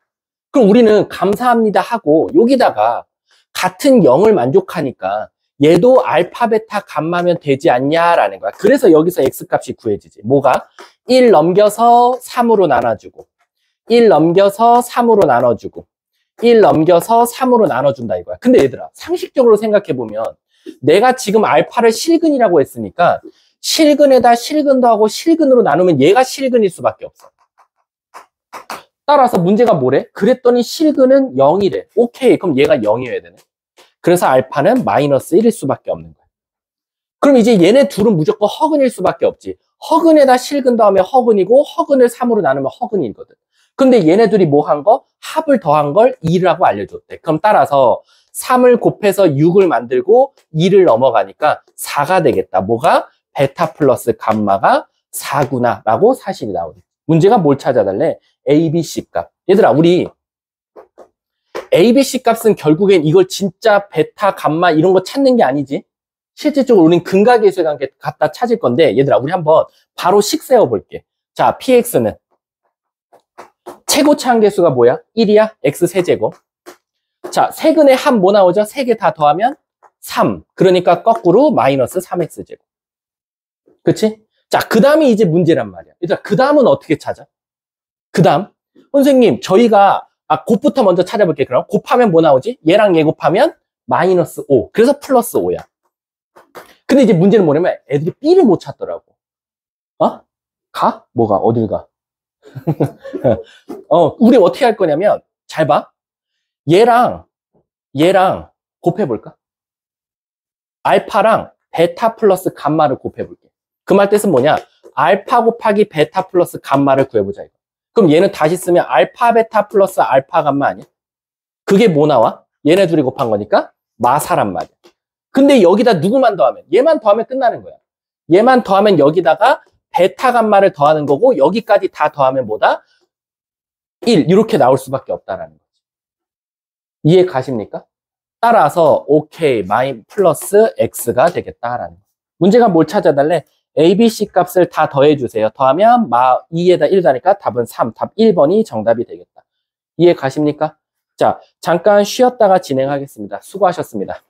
그럼 우리는 감사합니다 하고 여기다가 같은 0을 만족하니까 얘도 알파 베타 감마면 되지 않냐라는 거야. 그래서 여기서 x값이 구해지지. 뭐가? 1 넘겨서 3으로 나눠주고 1 넘겨서 3으로 나눠주고 1 넘겨서 3으로 나눠준다 이거야. 근데 얘들아 상식적으로 생각해보면 내가 지금 알파를 실근이라고 했으니까 실근에다 실근도 하고 실근으로 나누면 얘가 실근일 수밖에 없어. 따라서 문제가 뭐래? 그랬더니 실근은 0이래. 오케이, 그럼 얘가 0이어야 되네. 그래서 알파는 마이너스 1일 수밖에 없는 거야. 그럼 이제 얘네 둘은 무조건 허근일 수밖에 없지. 허근에다 실근 더하면 허근이고 허근을 3으로 나누면 허근이거든. 근데 얘네 둘이 뭐 한 거? 합을 더한 걸 2라고 알려줬대. 그럼 따라서 3을 곱해서 6을 만들고 2를 넘어가니까 4가 되겠다. 뭐가? 베타 플러스 감마가 4구나 라고 사실이 나오네. 문제가 뭘 찾아달래? A, B, C 값. 얘들아 우리 A, B, C 값은 결국엔 이걸 진짜 베타, 감마 이런 거 찾는 게 아니지. 실질적으로 우리는 근각계수에 갖다 찾을 건데 얘들아 우리 한번 바로 식 세워볼게. 자, PX는 최고차 함계수가 뭐야? 1이야? X 세제곱. 자, 세근의 합 뭐 나오죠? 3개 다 더하면 3. 그러니까 거꾸로 마이너스 3X제곱. 그치? 자, 그 다음이 이제 문제란 말이야. 일단 그 다음은 어떻게 찾아? 그 다음 선생님 저희가 곱부터 먼저 찾아볼게요. 그럼 곱하면 뭐 나오지? 얘랑 얘 곱하면 마이너스 5. 그래서 플러스 5야. 근데 이제 문제는 뭐냐면 애들이 B를 못 찾더라고. 가? 뭐가? 어딜 가? 우리 어떻게 할 거냐면 잘 봐. 얘랑 곱해볼까? 알파랑 베타 플러스 감마를 곱해볼게. 그 말 뜻은 뭐냐? 알파 곱하기 베타 플러스 감마를 구해보자 이거. 그럼 얘는 다시 쓰면 알파 베타 플러스 알파 감마 아니야? 그게 뭐 나와? 얘네 둘이 곱한 거니까 마사란 말이야. 근데 여기다 누구만 더하면? 얘만 더하면 끝나는 거야. 얘만 더하면 여기다가 베타 감마를 더하는 거고 여기까지 다 더하면 뭐다? 1 이렇게 나올 수밖에 없다라는 거지. 이해 가십니까? 따라서 오케이 마이 플러스 x가 되겠다라는 거. 문제가 뭘 찾아달래? A, B, C 값을 다 더해주세요. 더하면 2에다 1 다니까 답은 3. 답 1번이 정답이 되겠다. 이해 가십니까? 자, 잠깐 쉬었다가 진행하겠습니다. 수고하셨습니다.